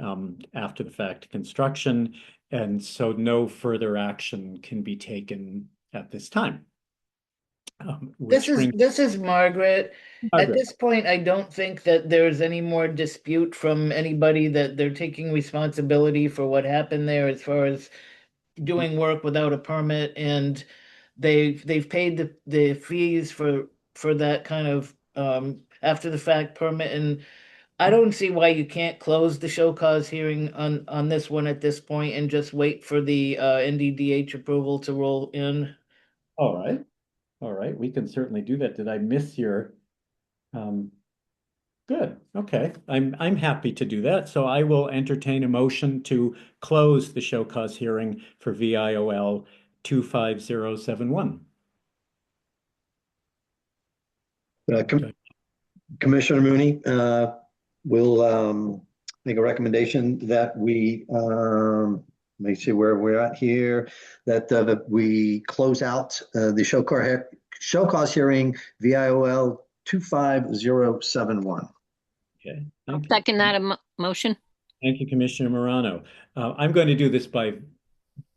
after the fact construction. And so no further action can be taken at this time. This is Margaret. At this point, I don't think that there's any more dispute from anybody that they're taking responsibility for what happened there as far as doing work without a permit, and they've paid the fees for that kind of after the fact permit, and I don't see why you can't close the show cause hearing on this one at this point and just wait for the NDDH approval to roll in. All right. All right. We can certainly do that. Did I miss your good. Okay. I'm happy to do that. So I will entertain a motion to close the show cause hearing for VIOL 25071. Commissioner Mooney will make a recommendation that we, let me see where we're at here, that we close out the show cause hearing VIOL 25071. Okay. I'll second that motion. Thank you, Commissioner Morano. I'm going to do this by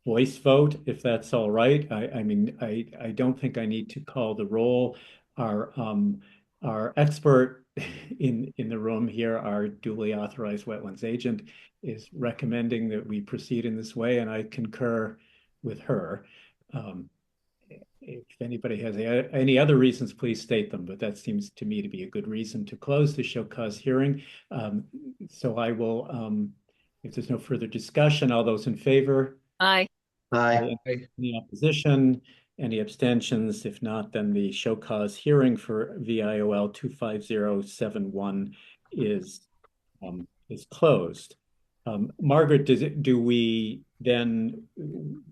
voice vote, if that's all right. I mean, I don't think I need to call the roll. Our expert in the room here, our duly authorized wetlands agent, is recommending that we proceed in this way, and I concur with her. If anybody has any other reasons, please state them, but that seems to me to be a good reason to close the show cause hearing. So I will, if there's no further discussion, all those in favor? Aye. Aye. Any opposition? Any abstentions? If not, then the show cause hearing for VIOL 25071 is closed. Margaret, do we then,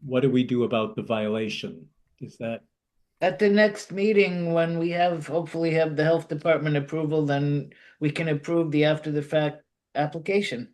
what do we do about the violation? Is that at the next meeting when we hopefully have the health department approval, then we can approve the after the fact application.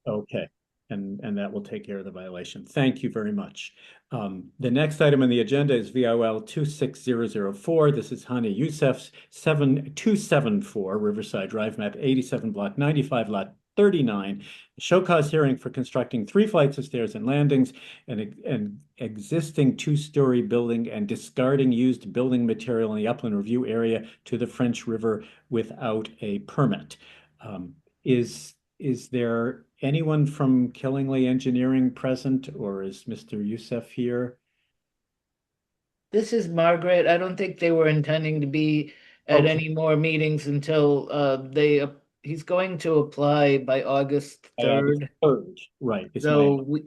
okay? And that will take care of the violation. Thank you very much. The next item on the agenda is VIOL 26004. This is Hani Youssef's 7274 Riverside Drive, map 87, block 95, lot 39. Show cause hearing for constructing 3 flights of stairs and landings, and existing 2-story building, and discarding used building material in the upland review area to the French River without a permit. Is there anyone from Killingly Engineering present, or is Mr. Youssef here? This is Margaret. I don't think they were intending to be at any more meetings until he's going to apply by August 3rd. Right. So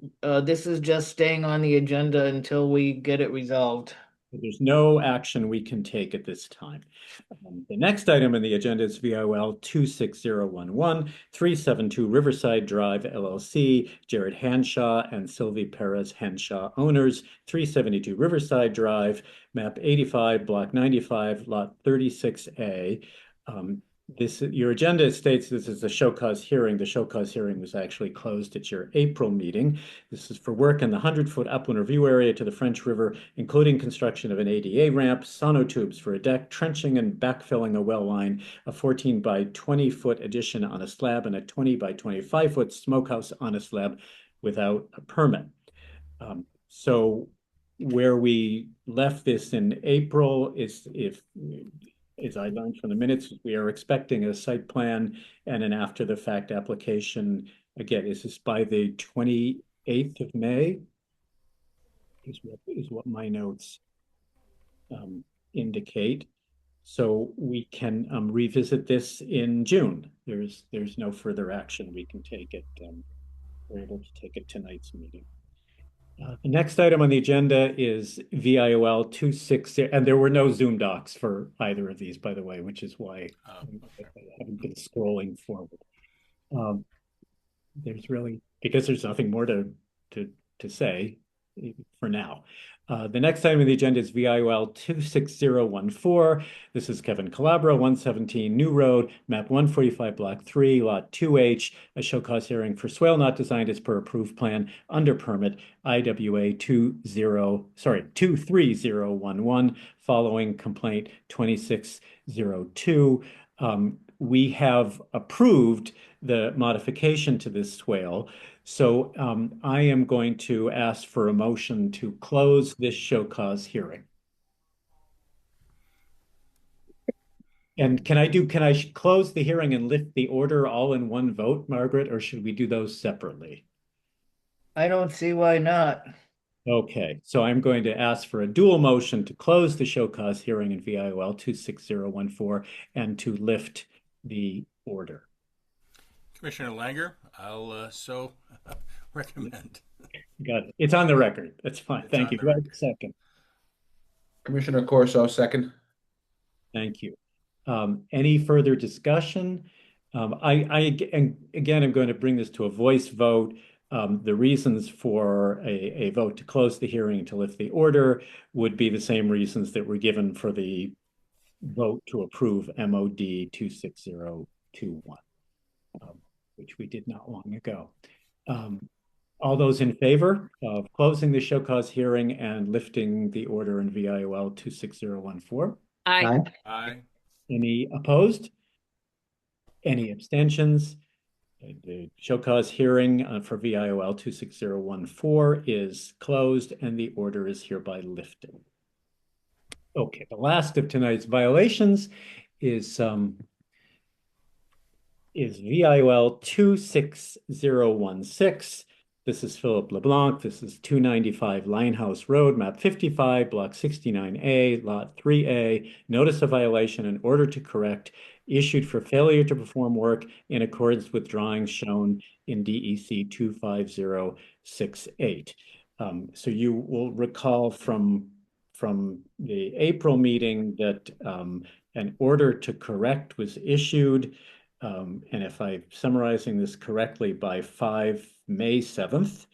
this is just staying on the agenda until we get it resolved. There's no action we can take at this time. The next item on the agenda is VOL 26011, 372 Riverside Drive LLC, Jared Hanshaw and Sylvie Perez Hanshaw owners, 372 Riverside Drive, map 85, block 95, lot 36A. Your agenda states this is a show cause hearing. The show cause hearing was actually closed at your April meeting. This is for work in the 100-foot upland review area to the French River, including construction of an ADA ramp, sonotubes for a deck, trenching and backfilling a well line, a 14 by 20-foot addition on a slab, and a 20 by 25-foot smokehouse on a slab without a permit. So where we left this in April is as I learned from the minutes, we are expecting a site plan and an after the fact application. Again, is this by the 28th of May? Is what my notes indicate. So we can revisit this in June. There's no further action we can take it. We're able to take it tonight's meeting. The next item on the agenda is VIOL 260, and there were no Zoom docs for either of these, by the way, which is why I haven't been scrolling forward. There's really, because there's nothing more to say for now. The next item on the agenda is VIOL 26014. This is Kevin Calabro, 117 New Road, map 145, block 3, lot 2H, a show cause hearing for swale not designed as per approved plan under permit IWA 23011, following complaint 2602. We have approved the modification to this swale. So I am going to ask for a motion to close this show cause hearing. And can I close the hearing and lift the order all in one vote, Margaret, or should we do those separately? I don't see why not. Okay, so I'm going to ask for a dual motion to close the show cause hearing in VIOL 26014 and to lift the order. Commissioner Langer, I'll so recommend. Got it. It's on the record. That's fine. Thank you. Right, second. Commissioner Corso, second. Thank you. Any further discussion? Again, I'm going to bring this to a voice vote. The reasons for a vote to close the hearing to lift the order would be the same reasons that were given for the vote to approve MOD 26021. Which we did not long ago. All those in favor of closing the show cause hearing and lifting the order in VIOL 26014? Aye. Aye. Any opposed? Any abstentions? The show cause hearing for VIOL 26014 is closed and the order is hereby lifted. Okay, the last of tonight's violations is VIOL 26016. This is Philip LeBlanc. This is 295 Linehouse Road, map 55, block 69A, lot 3A. Notice of violation and order to correct issued for failure to perform work in accordance with drawings shown in DEC 25068. So you will recall from the April meeting that an order to correct was issued. And if I'm summarizing this correctly, by May 7th,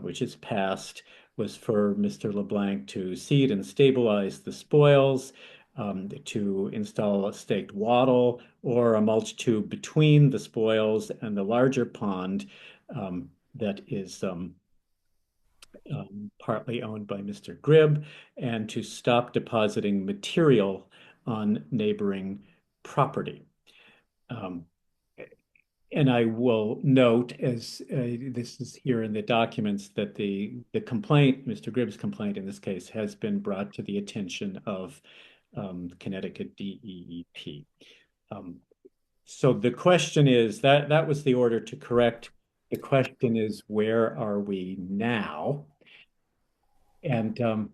which is passed, was for Mr. LeBlanc to seed and stabilize the spoils, to install a staked wattle or a mulch tube between the spoils and the larger pond that is partly owned by Mr. Gribb, and to stop depositing material on neighboring property. And I will note, as this is here in the documents, that the complaint, Mr. Gribb's complaint in this case, has been brought to the attention of Connecticut DEEP. So the question is, that was the order to correct. The question is, where are we now? And I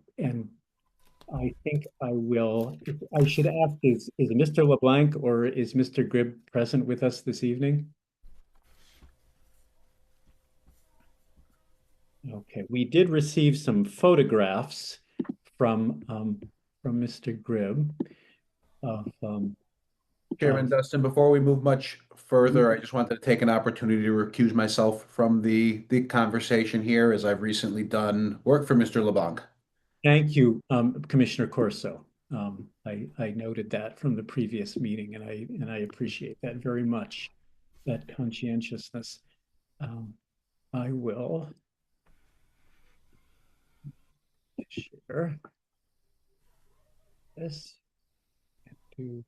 think I should ask, is Mr. LeBlanc or is Mr. Gribb present with us this evening? Okay, we did receive some photographs from Mr. Gribb of Chairman Dustin, before we move much further, I just wanted to take an opportunity to recuse myself from the conversation here, as I've recently done work for Mr. LeBlanc. Thank you, Commissioner Corso. I noted that from the previous meeting, and I appreciate that very much, that conscientiousness. I will share this to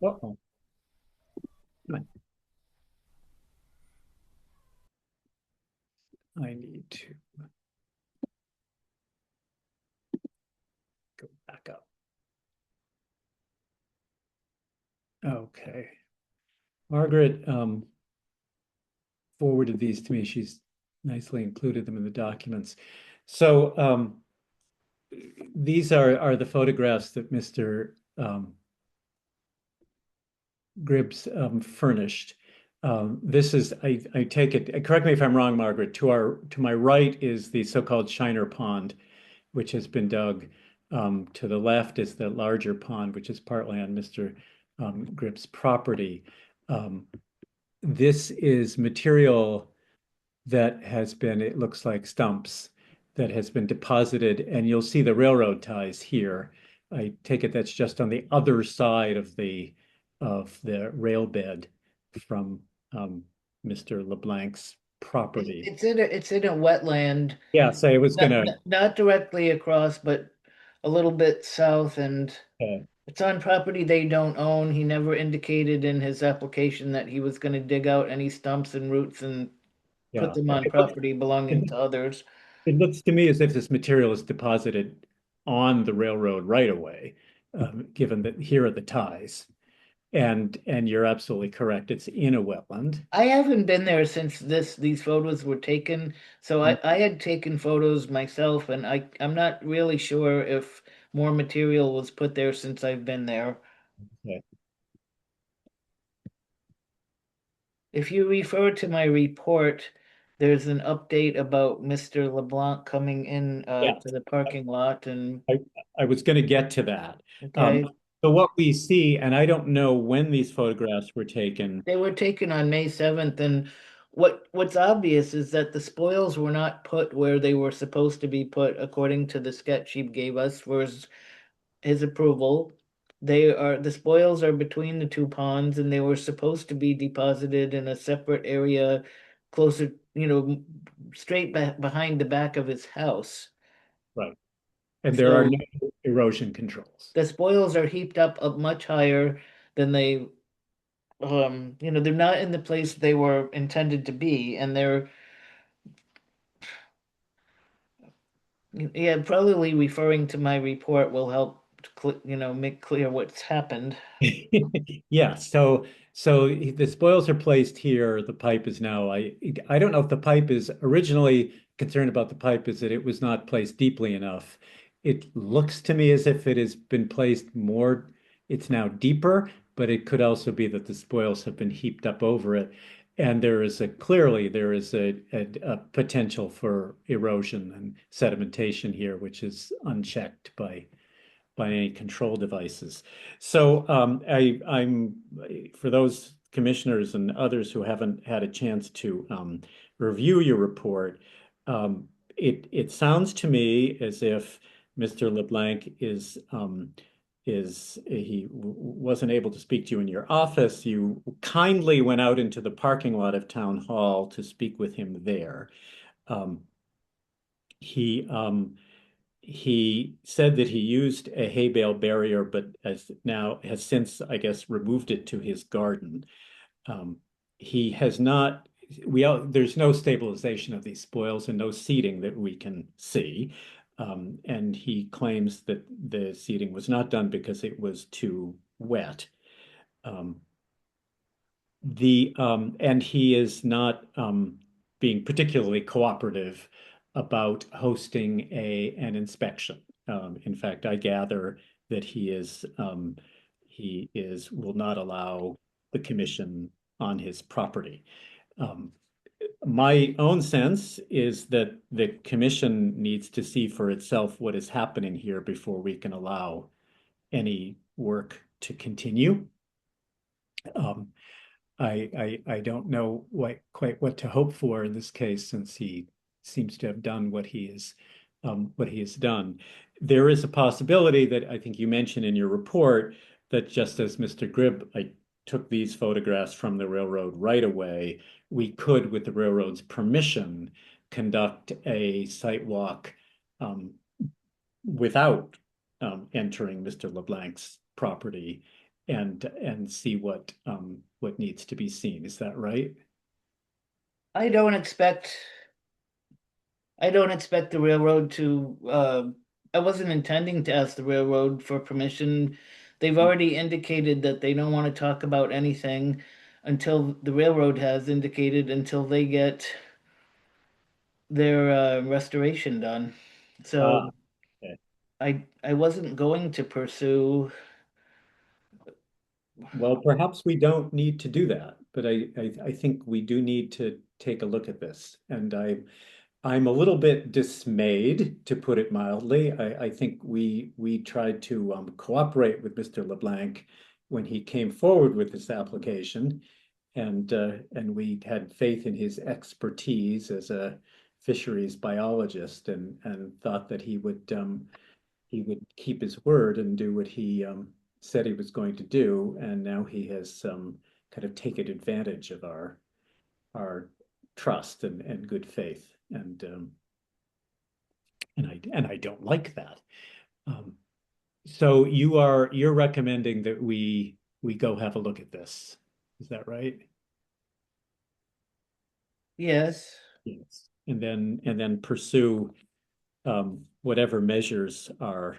uh-oh. I need to go back up. Okay. Margaret forwarded these to me. She's nicely included them in the documents. So these are the photographs that Mr. Gribbs furnished. This is, I take it, correct me if I'm wrong, Margaret, to my right is the so-called Shiner Pond, which has been dug. To the left is the larger pond, which is partly on Mr. Gribbs' property. This is material that has been, it looks like stumps, that has been deposited, and you'll see the railroad ties here. I take it that's just on the other side of the rail bed from Mr. LeBlanc's property. It's in a wetland. Yeah, so I was gonna. Not directly across, but a little bit south, and it's on property they don't own. He never indicated in his application that he was going to dig out any stumps and roots and put them on property belonging to others. It looks to me as if this material is deposited on the railroad right away, given that here are the ties. And you're absolutely correct. It's in a wetland. I haven't been there since these photos were taken. So I had taken photos myself, and I'm not really sure if more material was put there since I've been there. Okay. If you refer to my report, there's an update about Mr. LeBlanc coming in to the parking lot, and I was going to get to that. Okay. So what we see, and I don't know when these photographs were taken. They were taken on May 7th, and what's obvious is that the spoils were not put where they were supposed to be put according to the sketch he gave us for his approval. The spoils are between the two ponds, and they were supposed to be deposited in a separate area closer, straight behind the back of his house. Right. And there are no erosion controls. The spoils are heaped up much higher than they they're not in the place they were intended to be, and they're probably referring to my report will help to make clear what's happened. Yeah, so the spoils are placed here. The pipe is now, I don't know if the pipe is originally concerned about the pipe is that it was not placed deeply enough. It looks to me as if it has been placed more, it's now deeper, but it could also be that the spoils have been heaped up over it. And clearly there is a potential for erosion and sedimentation here, which is unchecked by any control devices. So I'm for those commissioners and others who haven't had a chance to review your report, it sounds to me as if Mr. LeBlanc he wasn't able to speak to you in your office. You kindly went out into the parking lot of Town Hall to speak with him there. He said that he used a hay bale barrier, but has since, I guess, removed it to his garden. He has not. There's no stabilization of these spoils and no seeding that we can see. And he claims that the seeding was not done because it was too wet. And he is not being particularly cooperative about hosting an inspection. In fact, I gather that he will not allow the commission on his property. My own sense is that the commission needs to see for itself what is happening here before we can allow any work to continue. Um, I don't know quite what to hope for in this case, since he seems to have done what he has done. There is a possibility that I think you mentioned in your report that just as Mr. Gribb, I took these photographs from the railroad right away, we could, with the railroad's permission, conduct a site walk um, without entering Mr. LeBlanc's property and see what needs to be seen. Is that right? I don't expect I don't expect the railroad to, I wasn't intending to ask the railroad for permission. They've already indicated that they don't want to talk about anything until the railroad has indicated until they get their restoration done. Ah, So okay. I wasn't going to pursue. Well, perhaps we don't need to do that, but I think we do need to take a look at this. And I'm a little bit dismayed, to put it mildly. I think we tried to cooperate with Mr. LeBlanc when he came forward with this application, and we had faith in his expertise as a fisheries biologist, and thought that he would keep his word and do what he said he was going to do. And now he has kind of taken advantage of our trust and good faith, and I don't like that. Um, so you're recommending that we go have a look at this. Is that right? Yes. Yes. And then pursue whatever measures are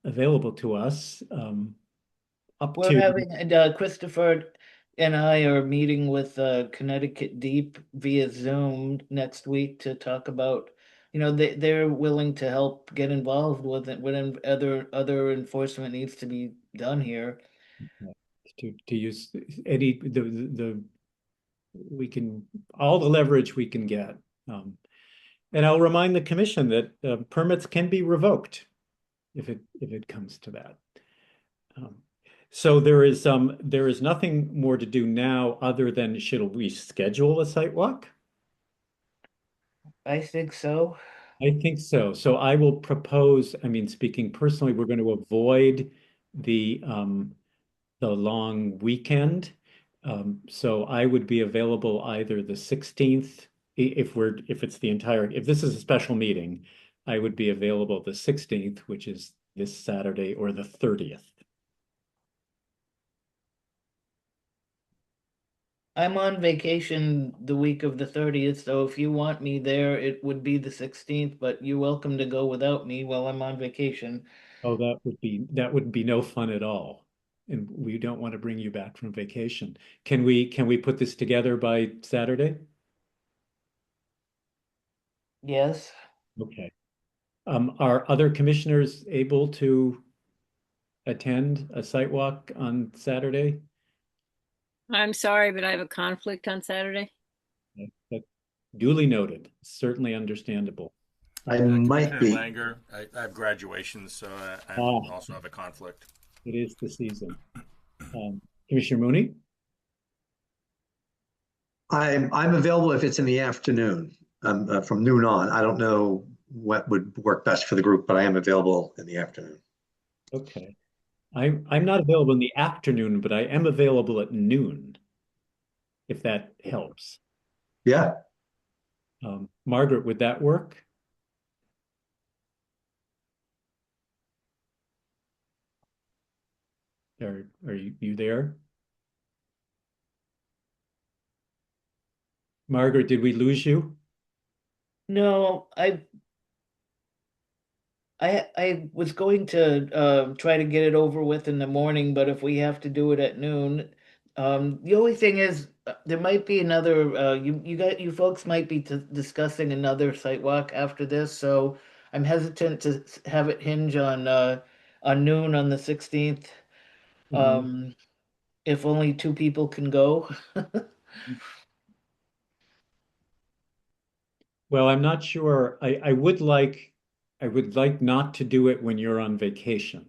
available to us, up We're to. having, and Christopher and I are meeting with Connecticut Deep via Zoom next week to talk about, they're willing to help get involved with it when other enforcement needs to be done here. To use any the we can all the leverage we can get. And I'll remind the commission that permits can be revoked if it comes to that. Um, so there is nothing more to do now other than should we schedule a site walk? I think so. I think so. So I will propose, I mean, speaking personally, we're going to avoid the long weekend. So I would be available either the 16th, if it's the entire, if this is a special meeting, I would be available the 16th, which is this Saturday, or the 30th. I'm on vacation the week of the 30th, so if you want me there, it would be the 16th, but you're welcome to go without me while I'm on vacation. Oh, that would be no fun at all. And we don't want to bring you back from vacation. Can we put this together by Saturday? Yes. Okay. Are other commissioners able to attend a site walk on Saturday? I'm sorry, but I have a conflict on Saturday. That duly noted. Certainly understandable. I might Commissioner be. Langer, I have graduation, so I Ah, also have a conflict. it is the season. Commissioner Mooney? I'm available if it's in the afternoon, from noon on. I don't know what would work best for the group, but I am available in the afternoon. Okay. I'm not available in the afternoon, but I am available at noon, if that helps. Yeah. Margaret, would that work? Are you there? Margaret, did we lose you? No, I was going to try to get it over with in the morning, but if we have to do it at noon, the only thing is there might be another you folks might be discussing another site walk after this, so I'm hesitant to have it hinge on noon on the 16th. Mhm. If only two people can go. Well, I'm not sure. I would like not to do it when you're on vacation.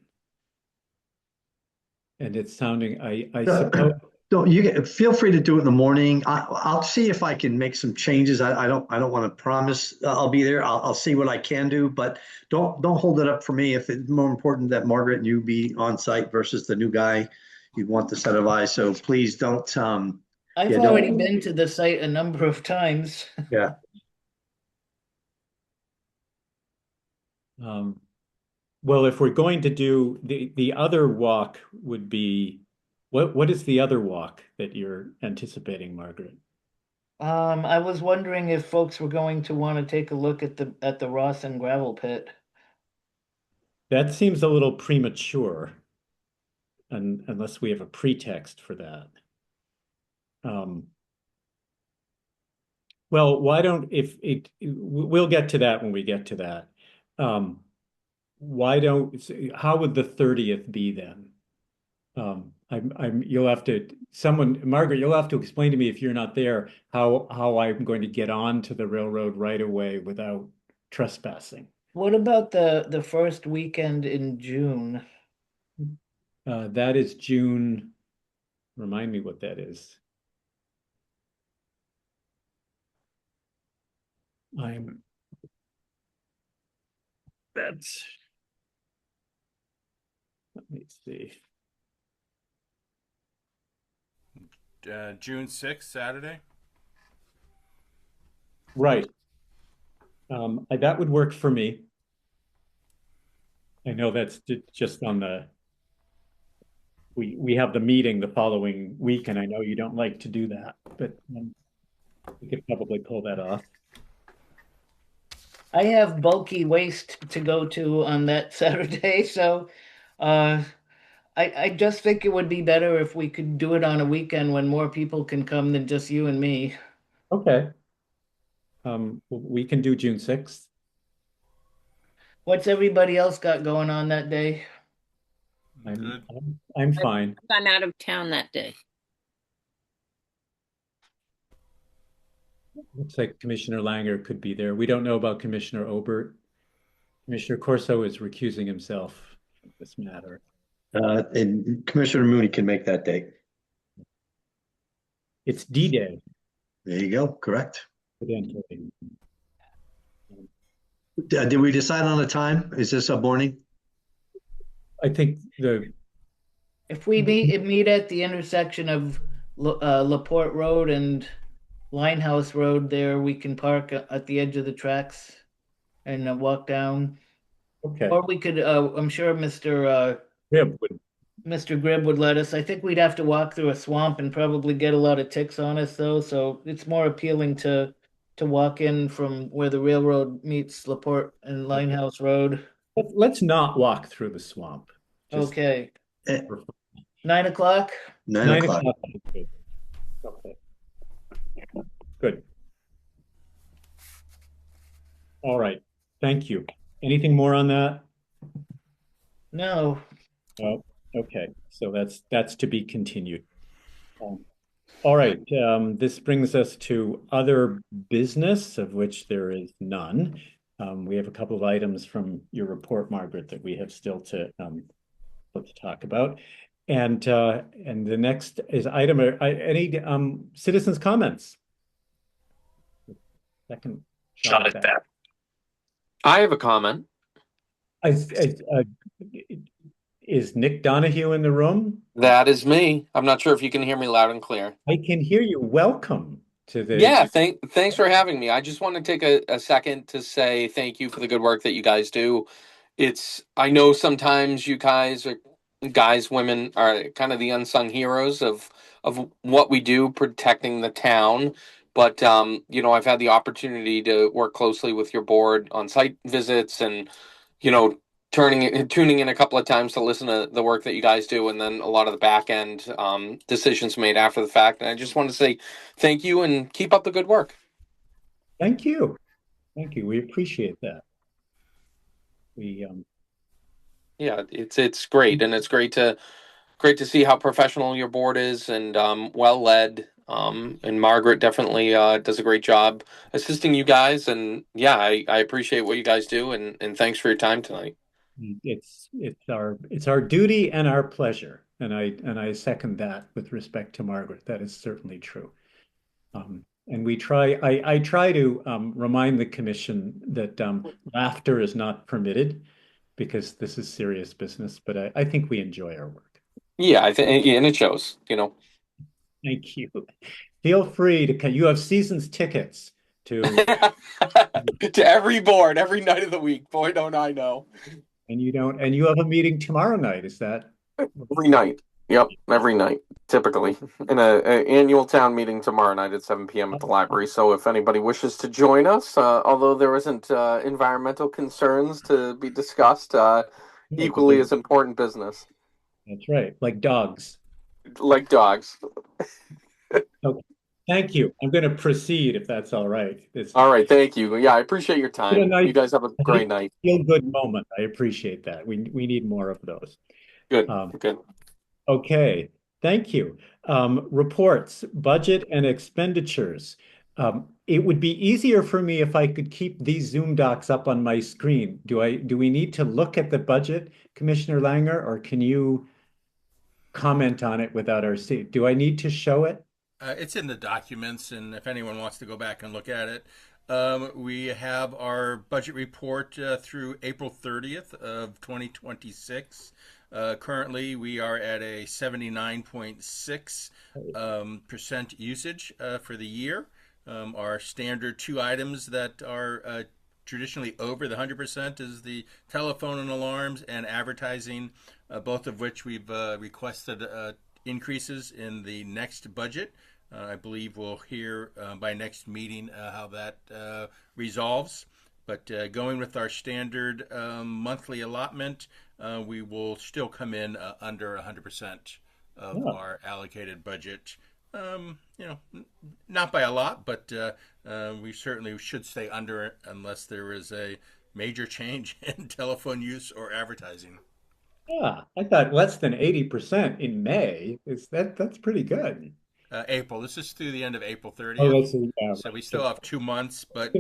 And it's sounding, I suppose. Don't feel free to do it in the morning. I'll see if I can make some changes. I don't want to promise I'll be there. I'll see what I can do, but don't hold it up for me. If it's more important that Margaret and you be on site versus the new guy, you'd want the set of eyes. So please don't. I've Yeah, already don't. been to the site a number of times. Yeah. Well, if we're going to do the other walk would be, what is the other walk that you're anticipating, Margaret? I was wondering if folks were going to want to take a look at the Ross and gravel pit. That seems a little premature, unless we have a pretext for that. Well, why don't if it we'll get to that when we get to that. Why don't how would the 30th be then? You'll have to Margaret, you'll have to explain to me if you're not there how I'm going to get on to the railroad right away without trespassing. What about the first weekend in June? That is June. Remind me what that is. That's, let me see. June 6th, Saturday. Right. That would work for me. I know that's just on we have the meeting the following week, and I know you don't like to do that, but we could probably pull that off. I have bulky waste to go to on that Saturday, so I just think it would be better if we could do it on a weekend when more people can come than just you and me. Okay. We can do June 6th. What's everybody else got going on that day? I'm fine. I'm out of town that day. Looks like Commissioner Langer could be there. We don't know about Commissioner Obert. Commissioner Corso is recusing himself from this matter. And Commissioner Mooney can make that date. It's D-Day. There you go. Correct. Did we decide on a time? Is this a morning? I think if we meet at the intersection of Laporte Road and Linehouse Road, there we can park at the edge of the tracks and walk down. Okay. Or we could. I'm sure Mr. Gribb would let us. I think we'd have to walk through a swamp and probably get a lot of ticks on us, though. So it's more appealing to walk in from where the railroad meets Laporte and Linehouse Road. Let's not walk through the swamp. Okay. 9 o'clock? 9 o'clock. Okay. Good. All right. Thank you. Anything more on that? No. Oh, okay. So that's to be continued. All right. This brings us to other business, of which there is none. We have a couple of items from your report, Margaret, that we have still to talk about. And the next is item, any citizens' comments? Second shot at that. I have a comment. Is Nick Donahue in the room? That is me. I'm not sure if you can hear me loud and clear. I can hear you. Welcome to the. Yeah, thanks for having me. I just want to take a second to say thank you for the good work that you guys do. I know sometimes you guys, women, are kind of the unsung heroes of what we do protecting the town. But I've had the opportunity to work closely with your board on site visits and tuning in a couple of times to listen to the work that you guys do, and then a lot of the back end decisions made after the fact. And I just want to say thank you and keep up the good work. Thank you. We appreciate that. Yeah, it's great, and it's great to see how professional your board is and well led. And Margaret definitely does a great job assisting you guys. And yeah, I appreciate what you guys do, and thanks for your time tonight. It's our duty and our pleasure, and I second that with respect to Margaret. That is certainly true. And I try to remind the commission that laughter is not permitted because this is serious business, but I think we enjoy our work. Yeah, I think, and it shows, you know. Thank you. Feel free to you have season's tickets to to every board, every night of the week. Boy, don't I know. and you have a meeting tomorrow night, is that? Every night. Yep, every night, typically. In a annual town meeting tomorrow night at 7 p.m. at the library. So if anybody wishes to join us, although there isn't environmental concerns to be discussed, equally as important business. That's right, like dogs. Like dogs. Okay. Thank you. I'm going to proceed if that's all right. All right, thank you. Yeah, I appreciate your time. Nice, you guys have a great night. Feel good moment. I appreciate that. We need more of those. Good. Good. Okay. Thank you. Reports, budget and expenditures. It would be easier for me if I could keep these Zoom docs up on my screen. Do we need to look at the budget, Commissioner Langer, or can you comment on it without our seat? Do I need to show it? It's in the documents, and if anyone wants to go back and look at it, we have our budget report through April 30th of 2026. Currently, we are at a 79.6 percent usage for the year. Our standard two items that are traditionally over the 100% is the telephone and alarms and advertising, both of which we've requested increases in the next budget. I believe we'll hear by next meeting how that resolves. But going with our standard monthly allotment, we will still come in under 100% of our allocated budget. Not by a lot, but we certainly should stay under it unless there is a major change in telephone use or advertising. Yeah, I thought less than 80% in May. That's pretty good. April. This is through the end of April 30th. Oh, so we still have 2 months, but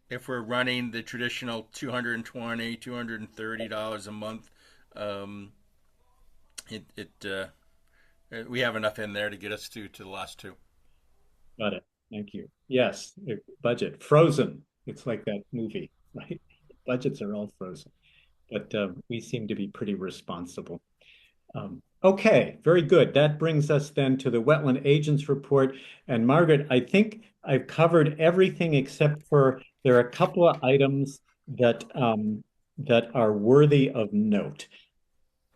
if we're running the traditional $220, $230 a month, we have enough in there to get us to the last two. Got it. Thank you. Yes, budget frozen. It's like that movie, right? Budgets are all frozen, but we seem to be pretty responsible. Okay, very good. That brings us then to the wetland agents report. And Margaret, I think I've covered everything except for there are a couple of items that that are worthy of note.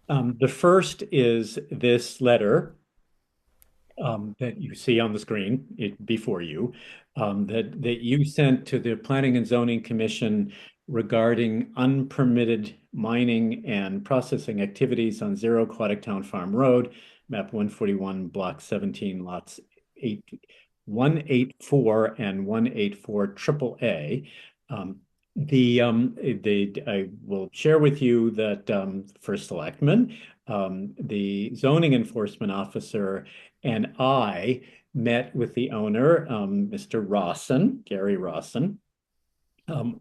The first is this letter that you see on the screen before you, that you sent to the Planning and Zoning Commission regarding unpermitted mining and processing activities on 0 Aquatic Town Farm Road, map 141, block 17, lots 184 and 184 triple A. I will share with you that first selectman, the zoning enforcement officer, and I met with the owner, Mr. Rawson, Gary Rawson.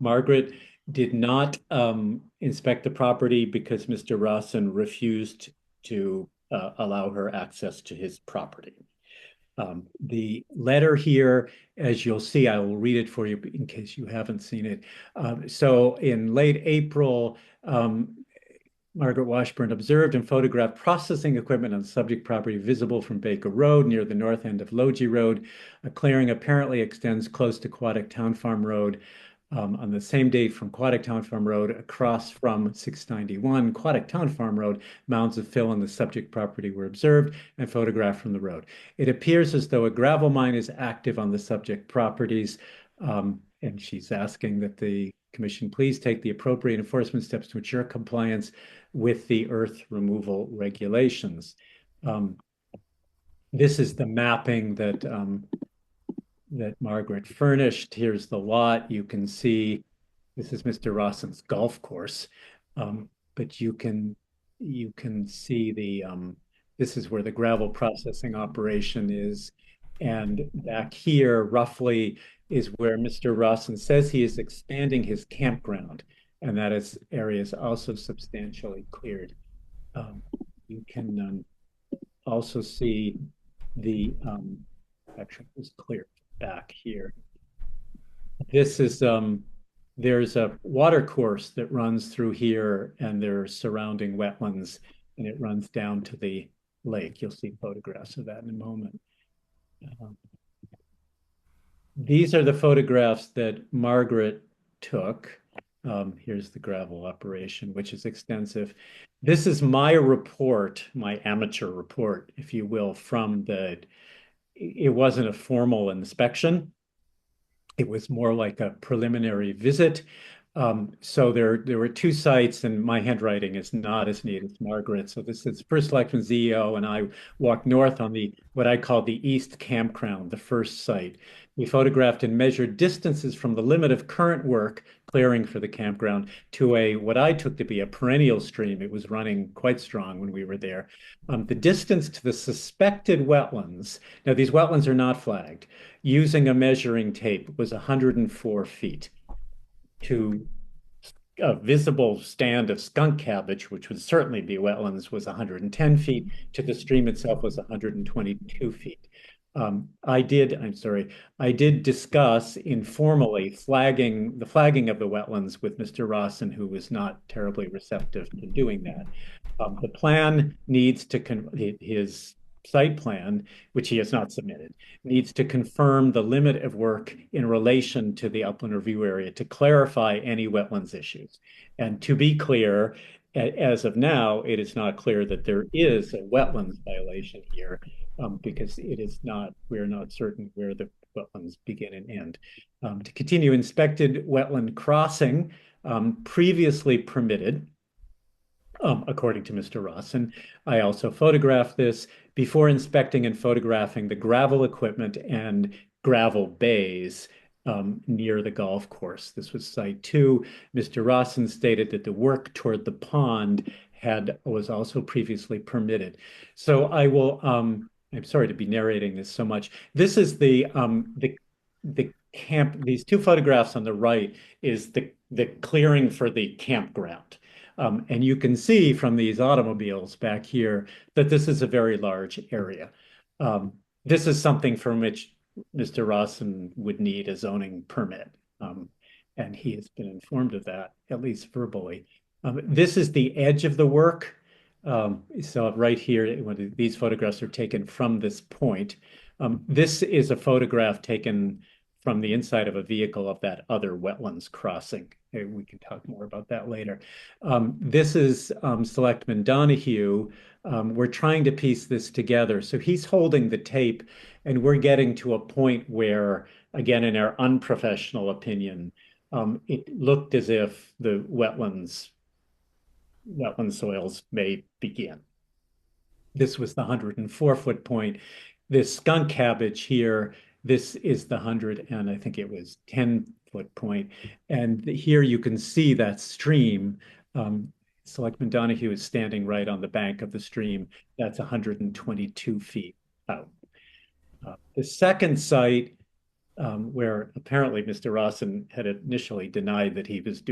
Margaret did not inspect the property because Mr. Rawson refused to allow her access to his property. The letter here, as you'll see, I will read it for you in case you haven't seen it. So in late April, Margaret Washburn observed and photographed processing equipment on subject property visible from Baker Road near the north end of Logie Road. A clearing apparently extends close to Aquatic Town Farm Road. On the same date from Aquatic Town Farm Road across from 691 Aquatic Town Farm Road, mounds of fill on the subject property were observed and photographed from the road. It appears as though a gravel mine is active on the subject properties, and she's asking that the commission please take the appropriate enforcement steps to ensure compliance with the earth removal regulations. This is the mapping that Margaret furnished. Here's the lot. You can see this is Mr. Rawson's golf course, but you can see the this is where the gravel processing operation is. And back here, roughly, is where Mr. Rawson says he is expanding his campground, and that is area is also substantially cleared. You can also see the actually it was cleared back here. This is there's a water course that runs through here, and there's surrounding wetlands, and it runs down to the lake. You'll see photographs of that in a moment. These are the photographs that Margaret took. Here's the gravel operation, which is extensive. This is my report, my amateur report, if you will, from it wasn't a formal inspection. It was more like a preliminary visit. So there were two sites, and my handwriting is not as neat as Margaret. So this is First Selectman CEO, and I walked north on what I call the East Campground, the first site. We photographed and measured distances from the limit of current work clearing for the campground to what I took to be a perennial stream. It was running quite strong when we were there. The distance to the suspected wetlands, now these wetlands are not flagged, using a measuring tape was 104 feet. To a visible stand of skunk cabbage, which would certainly be wetlands, was 110 feet. To the stream itself was 122 feet. I did discuss informally the flagging of the wetlands with Mr. Rawson, who was not terribly receptive to doing that. The plan needs to, his site plan, which he has not submitted, needs to confirm the limit of work in relation to the upland review area to clarify any wetlands issues. And to be clear, as of now, it is not clear that there is a wetlands violation here, because we're not certain where the wetlands begin and end. To continue, inspected wetland crossing, previously permitted, according to Mr. Rawson. I also photographed this before inspecting and photographing the gravel equipment and gravel bays near the golf course. This was site 2. Mr. Rawson stated that the work toward the pond was also previously permitted. So I will, I'm sorry to be narrating this so much. This is the camp, these two photographs on the right is the clearing for the campground. And you can see from these automobiles back here that this is a very large area. This is something from which Mr. Rawson would need a zoning permit. And he has been informed of that, at least verbally. This is the edge of the work. So right here, when these photographs are taken from this point, this is a photograph taken from the inside of a vehicle of that other wetlands crossing. We can talk more about that later. This is Selectman Donahue. We're trying to piece this together. So he's holding the tape, and we're getting to a point where, again, in our unprofessional opinion, it looked as if the wetland soils may begin. This was the 104-foot point. This skunk cabbage here, this is the 100, and I think it was 10-foot point. And here you can see that stream. Selectman Donahue is standing right on the bank of the stream. That's 122 feet out. The second site, where apparently Mr. Rawson had initially denied that he was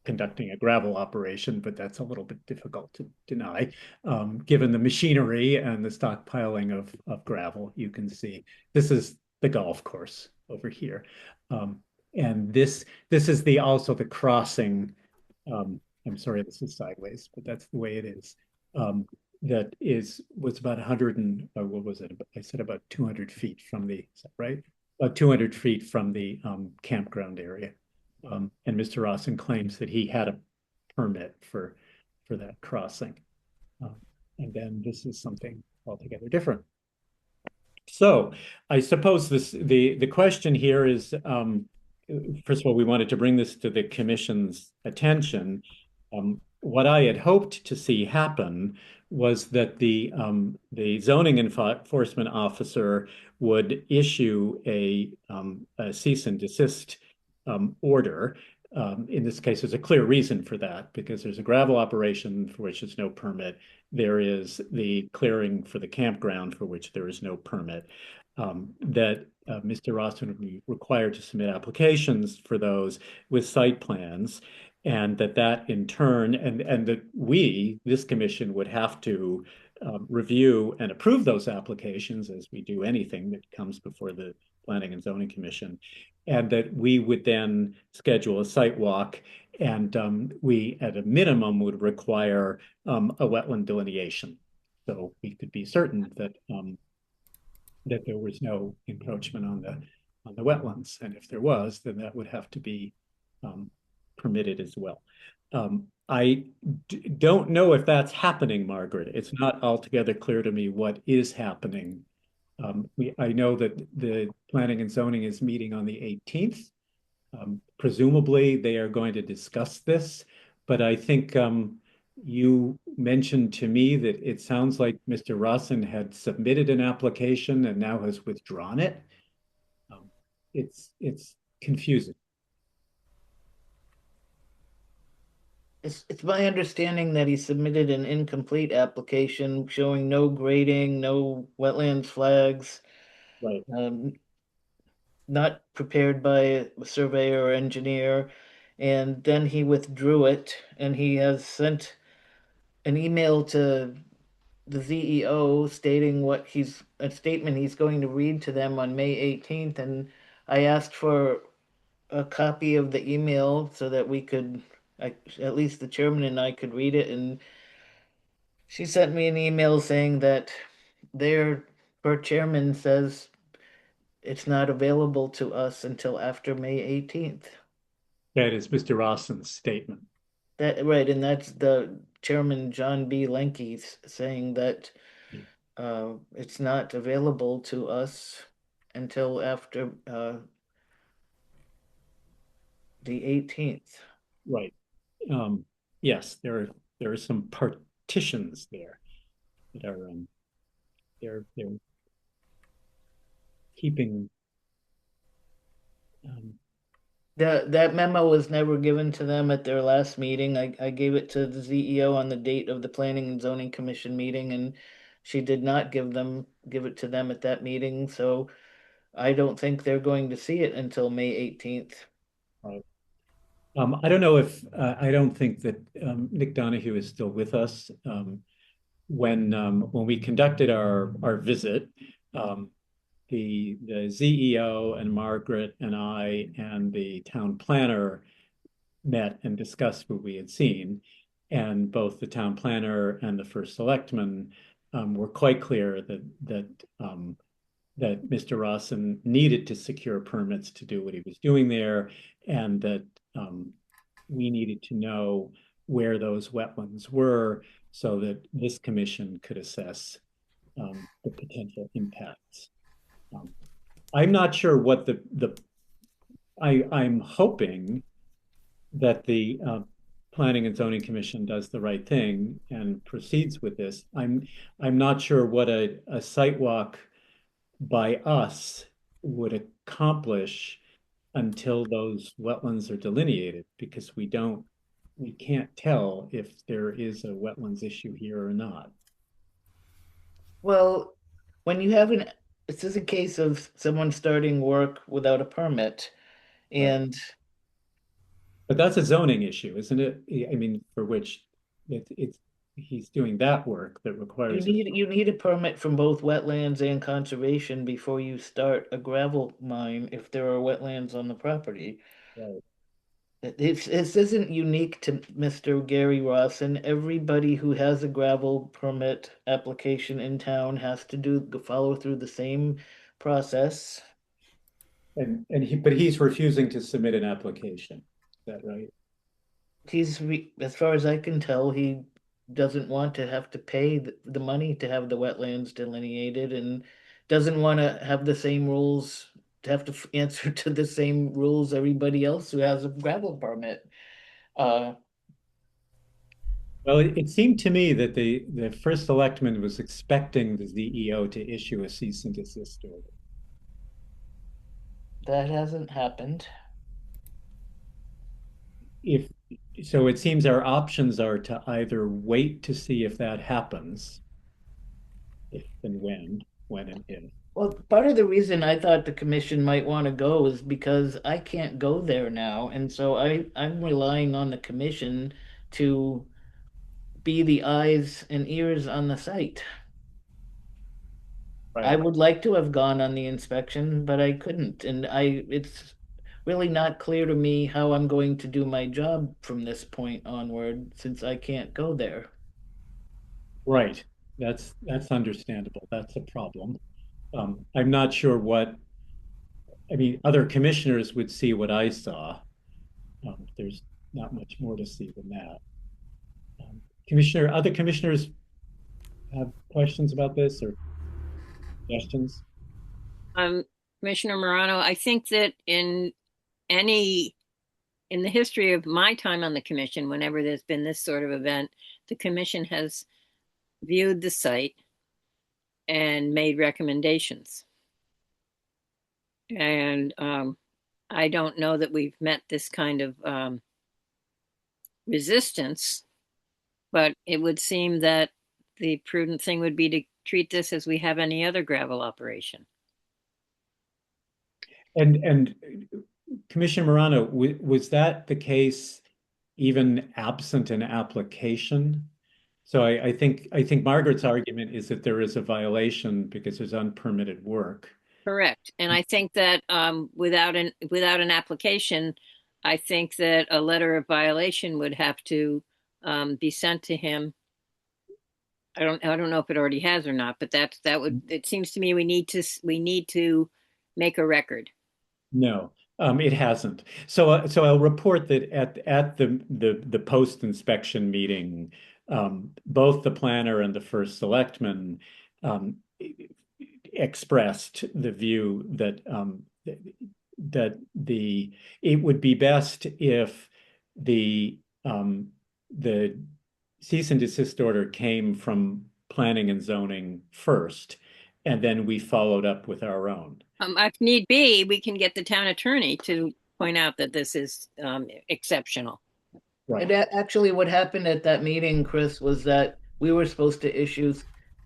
conducting a gravel operation, but that's a little bit difficult to deny, given the machinery and the stockpiling of gravel. You can see this is the golf course over here, and this is also the crossing. I'm sorry, this is sideways, but that's the way it is. That was about 100 and what was it? I said about 200 feet from the, is that right? About 200 feet from the campground area. And Mr. Rawson claims that he had a permit for that crossing. And then this is something altogether different. So I suppose the question here is, first of all, we wanted to bring this to the commission's attention. What I had hoped to see happen was that the zoning enforcement officer would issue a cease and desist order In this case, there's a clear reason for that because there's a gravel operation for which there's no permit. There is the clearing for the campground for which there is no permit. That Mr. Ross would be required to submit applications for those with site plans, and that in turn, and that this commission, would have to review and approve those applications as we do anything that comes before the Planning and Zoning Commission, and that we would then schedule a site walk, and we, at a minimum, would require a wetland delineation, so we could be certain that that there was no encroachment on the wetlands, and if there was, then that would have to be permitted as well. I don't know if that's happening, Margaret. It's not altogether clear to me what is happening. I know that the Planning and Zoning is meeting on the 18th. Presumably, they are going to discuss this, but I think you mentioned to me that it sounds like Mr. Rossin had submitted an application and now has withdrawn it. It's confusing. It's my understanding that he submitted an incomplete application showing no grading, no wetlands flags. Right. Not prepared by a surveyor or engineer, and then he withdrew it, and he has sent an email to the ZEO stating a statement he's going to read to them on May 18th, and I asked for a copy of the email so that we could, at least the chairman and I could read it, and she sent me an email saying that her chairman says it's not available to us until after May 18th. That is Mr. Rossin's statement. That right, and that's the chairman John B. Lenke saying that it's not available to us until after the 18th. Right. Yes, there are some partitions there that are they're keeping. That memo was never given to them at their last meeting. I gave it to the ZEO on the date of the Planning and Zoning Commission meeting, and she did not give it to them at that meeting. So I don't think they're going to see it until May 18th. Right. I don't know if I don't think that Nick Donahue is still with us. When we conducted our visit, the ZEO and Margaret and I and the town planner met and discussed what we had seen, and both the town planner and the first selectman were quite clear that Mr. Rossin needed to secure permits to do what he was doing there, and that we needed to know where those wetlands were so that this commission could assess the potential impacts. I'm not sure what I'm hoping that the Planning and Zoning Commission does the right thing and proceeds with this. I'm not sure what a site walk by us would accomplish until those wetlands are delineated, because we can't tell if there is a wetlands issue here or not. Well, when you have this is a case of someone starting work without a permit, and But that's a zoning issue, isn't it? I mean, for which he's doing that work that requires. You need a permit from both wetlands and conservation before you start a gravel mine if there are wetlands on the property. Right. This isn't unique to Mr. Gary Rawson. Everybody who has a gravel permit application in town has to follow through the same process. But he's refusing to submit an application. Is that right? As far as I can tell, he doesn't want to have to pay the money to have the wetlands delineated, and doesn't want to have the same rules, to have to answer to the same rules everybody else who has a gravel permit. Well, it seemed to me that the first selectman was expecting the ZEO to issue a cease and desist order. That hasn't happened. if, so it seems our options are to either wait to see if that happens, if and when and if. Well, part of the reason I thought the commission might want to go is because I can't go there now, and so I'm relying on the commission to be the eyes and ears on the site. I Right. would like to have gone on the inspection, but I couldn't, and it's really not clear to me how I'm going to do my job from this point onward since I can't go there. Right. That's understandable. That's a problem. I'm not sure what, I mean, other commissioners would see what I saw. There's not much more to see than that. Other commissioners have questions about this or suggestions? Commissioner Morano, I think that in the history of my time on the commission, whenever there's been this sort of event, the commission has viewed the site and made recommendations. And I don't know that we've met this kind of resistance, but it would seem that the prudent thing would be to treat this as we have any other gravel operation. And Commissioner Morano, was that the case even absent an application? So I think Margaret's argument is that there is a violation because there's unpermitted work. Correct. And I think that without an application, I think that a letter of violation would have to be sent to him. I don't know if it already has or not, but it seems to me we need to make a record. No, it hasn't. So I'll report that at the post inspection meeting, both the planner and the first selectman um, expressed the view that it would be best if the cease and desist order came from planning and zoning first, and then we followed up with our own. If need be, we can get the town attorney to point out that this is exceptional. Right. Actually, what happened at that meeting, Chris, was that we were supposed to issue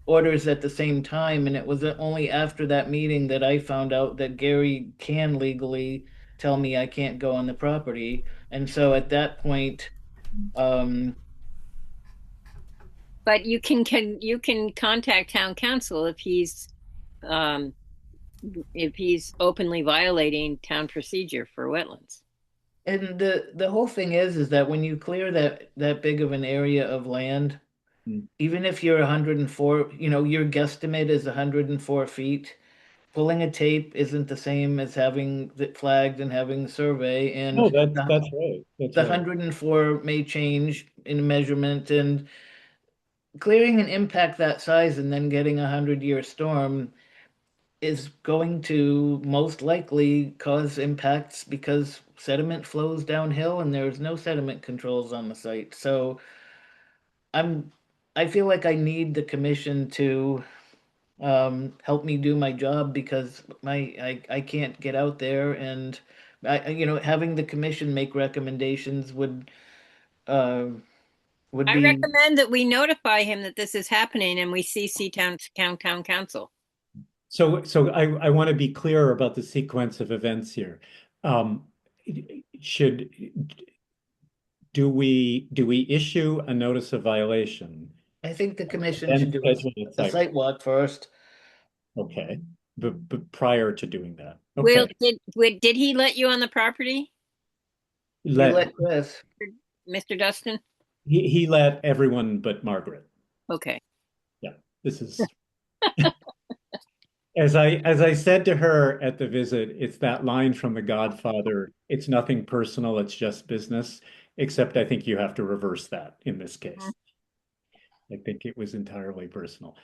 orders at the same time, and it was only after that meeting that I found out that Gary can legally tell me I can't go on the property. And so at that point, but you can contact town council if he's openly violating town procedure for wetlands. and the whole thing is that when you clear that big of an area of land, even if you're 104, your guesstimate is 104 feet. Pulling a tape isn't the same as having it flagged and having the survey. And No, that's right. That's the right. 104 may change in measurement, and clearing an impact that size and then getting a 100-year storm is going to most likely cause impacts because sediment flows downhill and there's no sediment controls on the site. So I feel like I need the commission to help me do my job because I can't get out there, and having the commission make recommendations would I be. recommend that we notify him that this is happening and we CC town council. So I want to be clear about the sequence of events here. Do we issue a notice of violation? I think the commission Then should do schedule a site walk first. Okay, but prior to doing that, Will, okay. did he let you on the property, Let Chris. Mr. Dustin? He let everyone but Margaret. Okay. Yeah, this is as I said to her at the visit, it's that line from The Godfather, it's nothing personal, it's just business, except I think you have to reverse that in this case. I think it was entirely personal.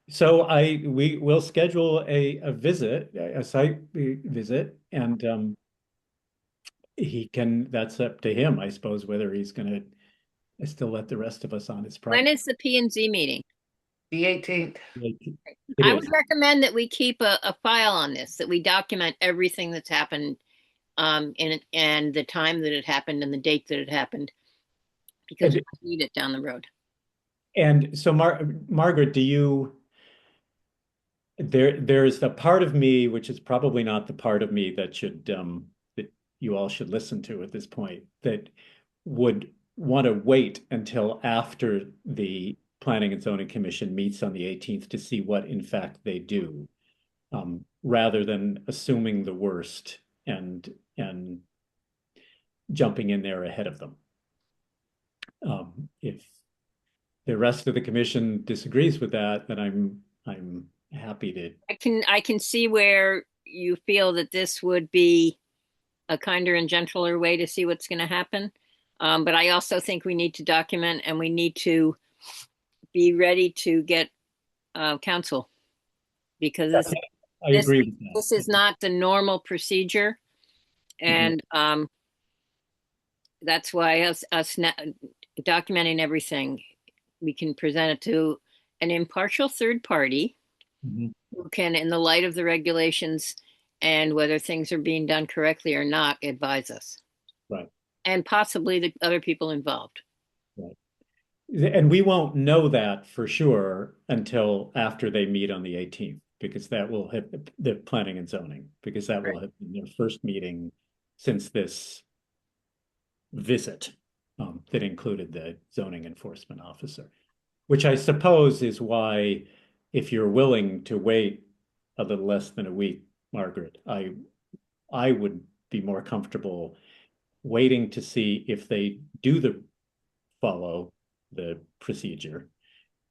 So we will schedule a visit, a site visit, and that's up to him, I suppose, whether he's gonna still let the rest of us on his property. When is the P&Z meeting? The 18th. I would recommend that we keep a file on this, that we document everything that's happened and the time that it happened and the date that it happened, because we need it down the road. And so, Margaret, there's the part of me, which is probably not the part of me that that you all should listen to at this point, that would want to wait until after the Planning and Zoning Commission meets on the 18th to see what in fact they do, rather than assuming the worst and jumping in there ahead of them. If the rest of the commission disagrees with that, then I'm happy to. I can see where you feel that this would be a kinder and gentler way to see what's going to happen. But I also think we need to document and we need to be ready to get counsel, because I agree with that. This is not the normal procedure. And that's why us documenting everything, we can present it to an impartial third party who can, in the light of the regulations and whether things are being done correctly or not, advise us. Right. And possibly the other people involved. Right. And we won't know that for sure until after they meet on the 18th, because that will hit the planning and zoning, because that will have been their first meeting since this visit that included the zoning enforcement officer, which I suppose is why, if you're willing to wait a little less than a week, Margaret, I would be more comfortable waiting to see if they do follow the procedure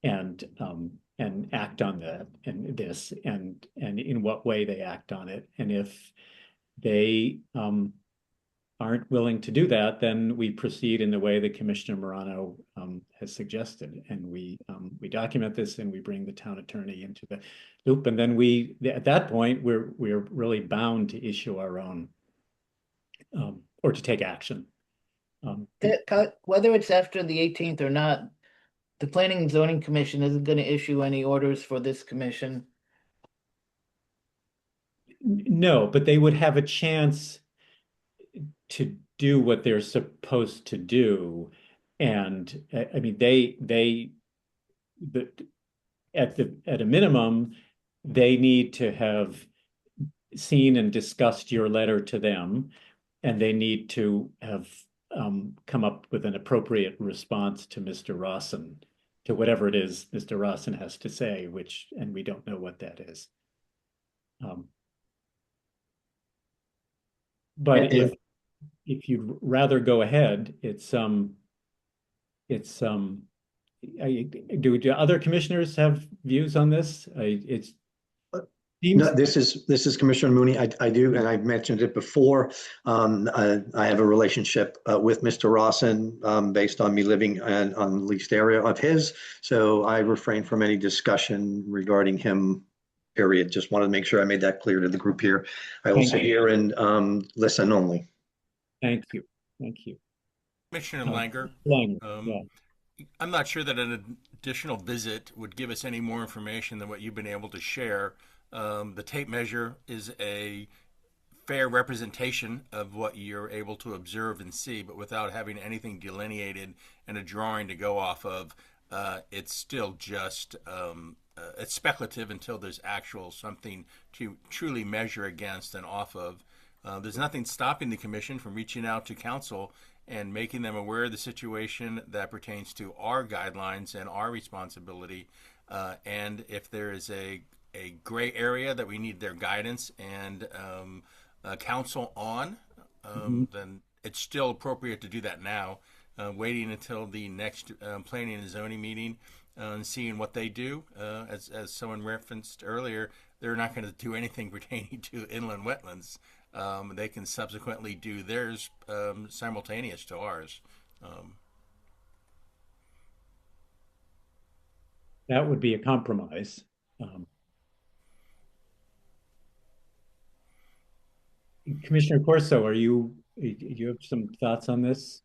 and act on that and this and in what way they act on it. And if they aren't willing to do that, then we proceed in the way that Commissioner Morano has suggested, and we document this and we bring the town attorney into the loop, and then at that point we're really bound to issue our own or to take action. Whether it's after the 18th or not, the Planning and Zoning Commission isn't going to issue any orders for this commission. No, but they would have a chance to do what they're supposed to do. And I mean, at a minimum, they need to have seen and discussed your letter to them, and they need to have come up with an appropriate response to Mr. Rawson, to whatever it is Mr. Rawson has to say, and we don't know what that is. But if you'd rather go ahead, do other commissioners have views on this? No, this is Commissioner Mooney. I do, and I've mentioned it before. I have a relationship with Mr. Rawson based on me living on the leased area of his. So I refrain from any discussion regarding him, period. Just wanted to make sure I made that clear to the group here. I will sit here and listen only. Thank you. Thank you. Commissioner Langer. Yeah. I'm not sure that an additional visit would give us any more information than what you've been able to share. The tape measure is a fair representation of what you're able to observe and see, but without having anything delineated and a drawing to go off of, it's still just it's speculative until there's actual something to truly measure against and off of. There's nothing stopping the commission from reaching out to council and making them aware of the situation that pertains to our guidelines and our responsibility. And if there is a gray area that we need their guidance and counsel on, then it's still appropriate to do that now. Waiting until the next planning and zoning meeting and seeing what they do. As someone referenced earlier, they're not going to do anything pertaining to inland wetlands. They can subsequently do theirs simultaneous to ours. That would be a compromise. Commissioner Corso, do you have some thoughts on this?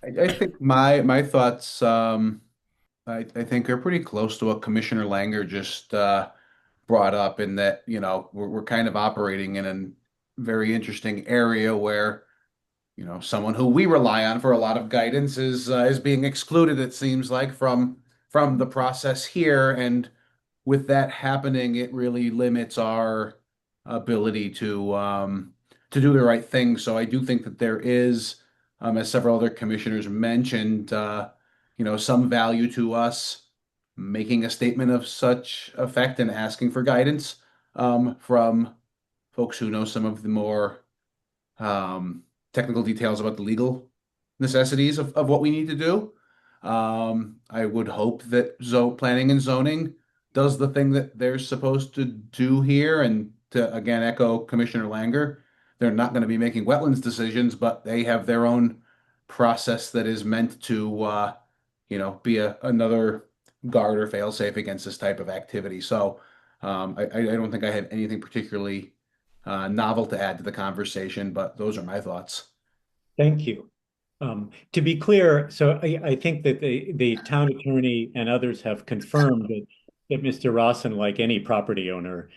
I think my thoughts, I think are pretty close to what Commissioner Langer just brought up, in that, we're kind of operating in very interesting area where, someone who we rely on for a lot of guidance is being excluded, it seems like, from the process here. And with that happening, it really limits our ability to do the right thing. So I do think that there is, as several other commissioners mentioned, some value to us making a statement of such effect and asking for guidance from folks who know some of the more technical details about the legal necessities of what we need to do. I would hope that planning and zoning does the thing that they're supposed to do here. And to again echo Commissioner Langer, they're not going to be making wetlands decisions, but they have their own process that is meant to, be another guard or failsafe against this type of activity. So I don't think I have anything particularly novel to add to the conversation, but those are my thoughts. Thank you. To be clear, so I think that the town attorney and others have confirmed that Mr. Rawson, like any property owner,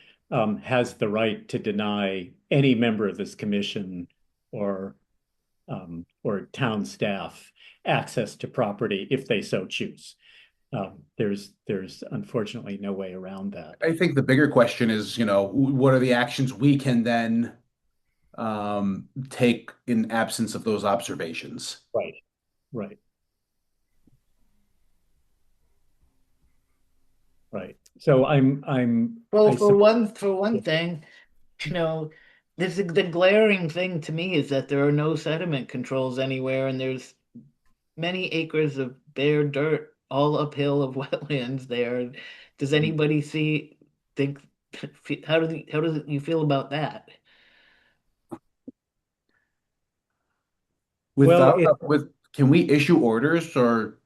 has the right to deny any member of this commission or town staff access to property if they so choose. There's unfortunately no way around that. I think the bigger question is, what are the actions we can then take in absence of those observations? Right, right, right. So Well, for one thing, the glaring thing to me is that there are no sediment controls anywhere, and there's many acres of bare dirt all uphill of wetlands there. Does anybody think how does you feel about that? Can we issue orders or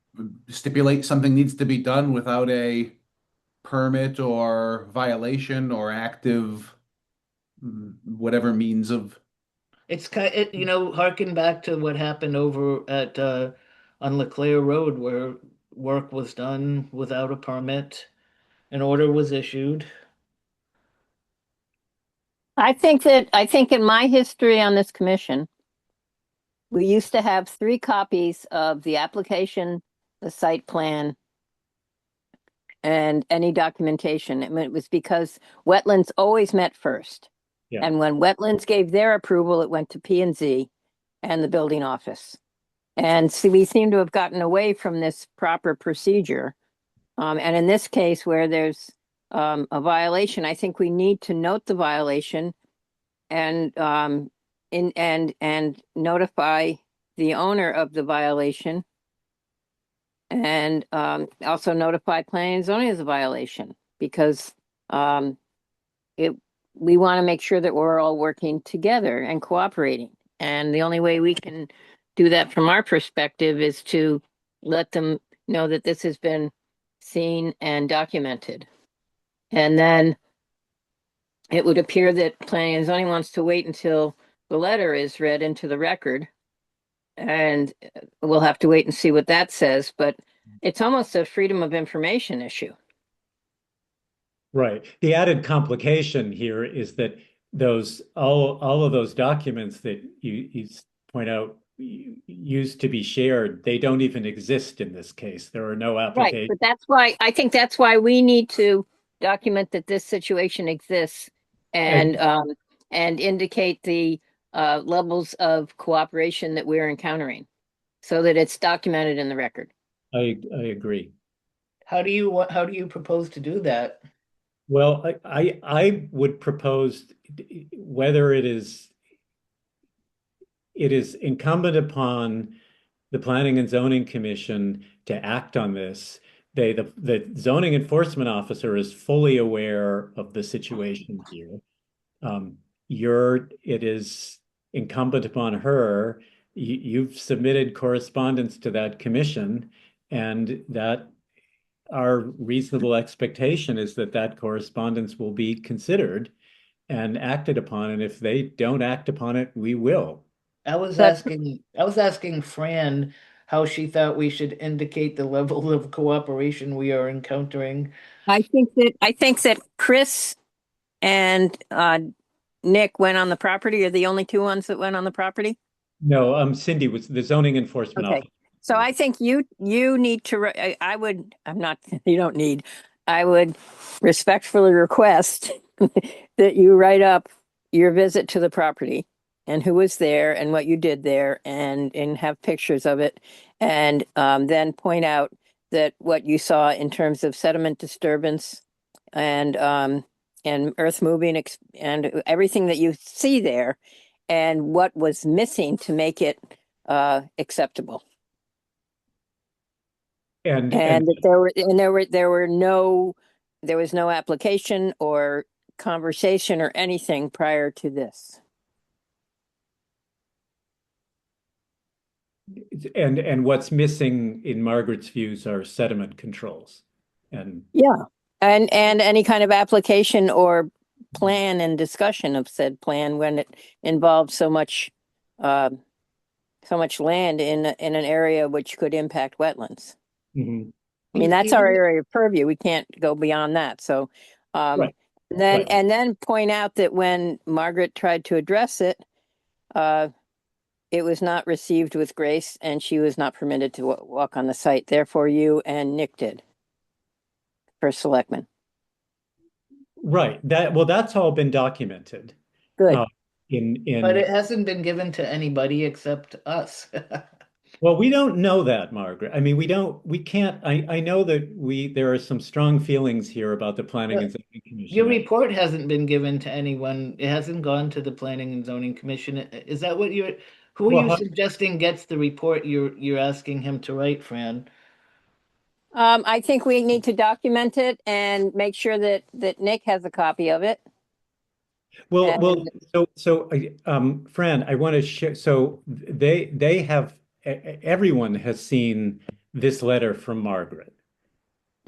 stipulate something needs to be done without a permit or violation or active whatever means of? It's harken back to what happened over at on Leclerc Road where work was done without a permit. An order was issued. I think in my history on this commission, we used to have 3 copies of the application, the site plan, and any documentation. I mean, it was because wetlands always met first. Yeah. And when wetlands gave their approval, it went to P&Z and the building office. And so we seem to have gotten away from this proper procedure. And in this case, where there's a violation, I think we need to note the violation and notify the owner of the violation, and also notify planning and zoning as a violation, because we want to make sure that we're all working together and cooperating. And the only way we can do that from our perspective is to let them know that this has been seen and documented. And then it would appear that planning and zoning wants to wait until the letter is read into the record. And we'll have to wait and see what that says, but it's almost a freedom of information issue. Right. The added complication here is that all of those documents that you point out used to be shared, they don't even exist in this case. There are no applications. Right, but I think that's why we need to document that this situation exists and indicate the levels of cooperation that we're encountering, so that it's documented in the record. I agree. How do you propose to do that? Well, I would propose, whether it is incumbent upon the Planning and Zoning Commission to act on this. The zoning enforcement officer is fully aware of the situation here. It is incumbent upon her. You've submitted correspondence to that commission, and that our reasonable expectation is that correspondence will be considered and acted upon. And if they don't act upon it, we will. I was asking Fran how she thought we should indicate the level of cooperation we are encountering. I think that Chris and Nick went on the property? Are the only two ones that went on the property? No, Cindy was the zoning enforcement Okay. officer. So I think you need to, I would, I'm not, you don't need, I would respectfully request that you write up your visit to the property and who was there and what you did there and have pictures of it. And then point out that what you saw in terms of sediment disturbance and earth moving and everything that you see there and what was missing to make it acceptable. And that there was no application or conversation or anything prior to this. and what's missing in Margaret's views are sediment controls. And yeah, and any kind of application or plan and discussion of said plan when it involves so much land in an area which could impact wetlands. Mhm. I mean, that's our area of purview. We can't go beyond that. So, Right. then, Right. and then point out that when Margaret tried to address it, it was not received with grace and she was not permitted to walk on the site. Therefore, you and Nick did for selectmen. Right. That's all been documented. Good. But it hasn't been given to anybody except us. Well, we don't know that, Margaret. I mean, we can't, I know that there are some strong feelings here about the Planning and Zoning Commission. Your report hasn't been given to anyone. It hasn't gone to the Planning and Zoning Commission. Is that what who are you suggesting gets the report you're asking him to write, Fran? I think we need to document it and make sure that Nick has a copy of it. Fran, I want to share. So they have, everyone has seen this letter from Margaret.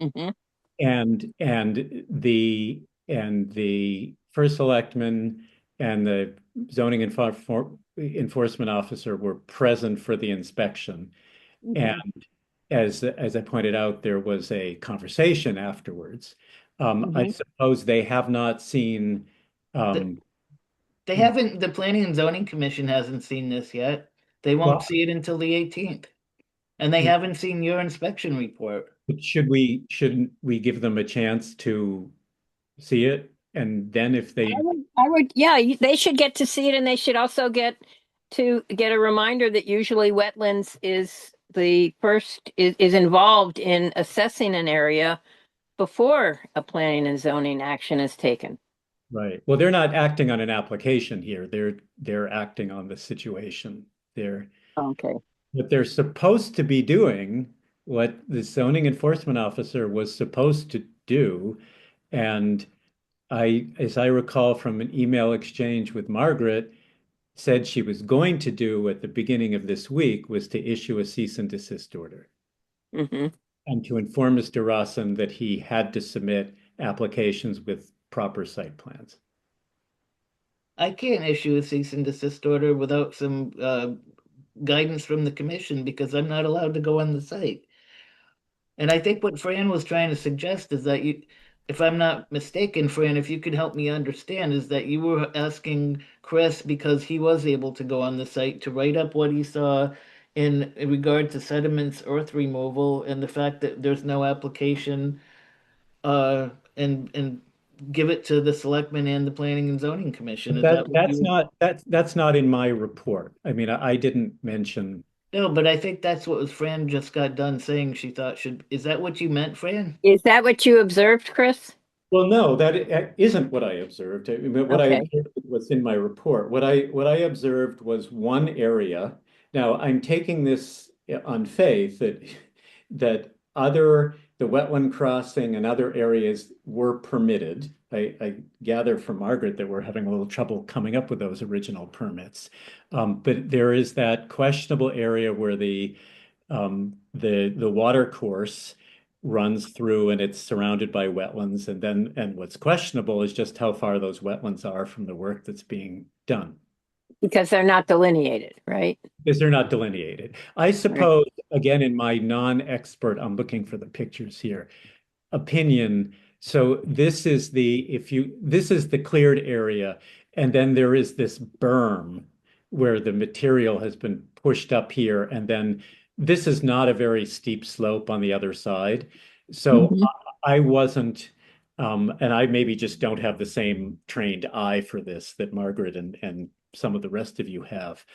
Mm-hmm. And the first selectman and the zoning enforcement officer were present for the inspection. Mm-hmm. And as I pointed out, there was a conversation afterwards. I suppose they have not seen. They haven't. The Planning and Zoning Commission hasn't seen this yet. They won't see it until the 18th, and they haven't seen your inspection report. Shouldn't we give them a chance to see it? And then if they, I would, yeah, they should get to see it, and they should also get a reminder that usually wetlands is the first is involved in assessing an area before a planning and zoning action is taken. Right. Well, they're not acting on an application here. They're acting on the situation. Okay. What they're supposed to be doing, what the zoning enforcement officer was supposed to do, and as I recall from an email exchange with Margaret, said she was going to do at the beginning of this week was to issue a cease and desist order. Mm-hmm. And to inform Mr. Rawson that he had to submit applications with proper site plans. I can't issue a cease and desist order without some guidance from the commission because I'm not allowed to go on the site. And I think what Fran was trying to suggest is that if I'm not mistaken, Fran, if you could help me understand, is that you were asking Chris, because he was able to go on the site, to write up what he saw in regard to sediments, earth removal, and the fact that there's no application, and give it to the selectmen and the Planning and Zoning Commission. Is that that's not in my report. I mean, I didn't mention. No, but I think that's what Fran just got done saying she thought should. Is that what you meant, Fran? Is that what you observed, Chris? Well, no, that isn't what I observed. I mean, what I observed was in my report. What I observed was one area. Now, I'm taking this on faith that the wetland crossing and other areas were permitted. I gather from Margaret that we're having a little trouble coming up with those original permits. But there is that questionable area where the water course runs through and it's surrounded by wetlands. And what's questionable is just how far those wetlands are from the work that's being done. Because they're not delineated, right? Because they're not delineated. I suppose, again, in my non-expert, I'm looking for the pictures here, opinion. So this is the cleared area. And then there is this berm where the material has been pushed up here. And then this is not a very steep slope on the other side. So Mhm. I wasn't, and I maybe just don't have the same trained eye for this that Margaret and some of the rest of you have.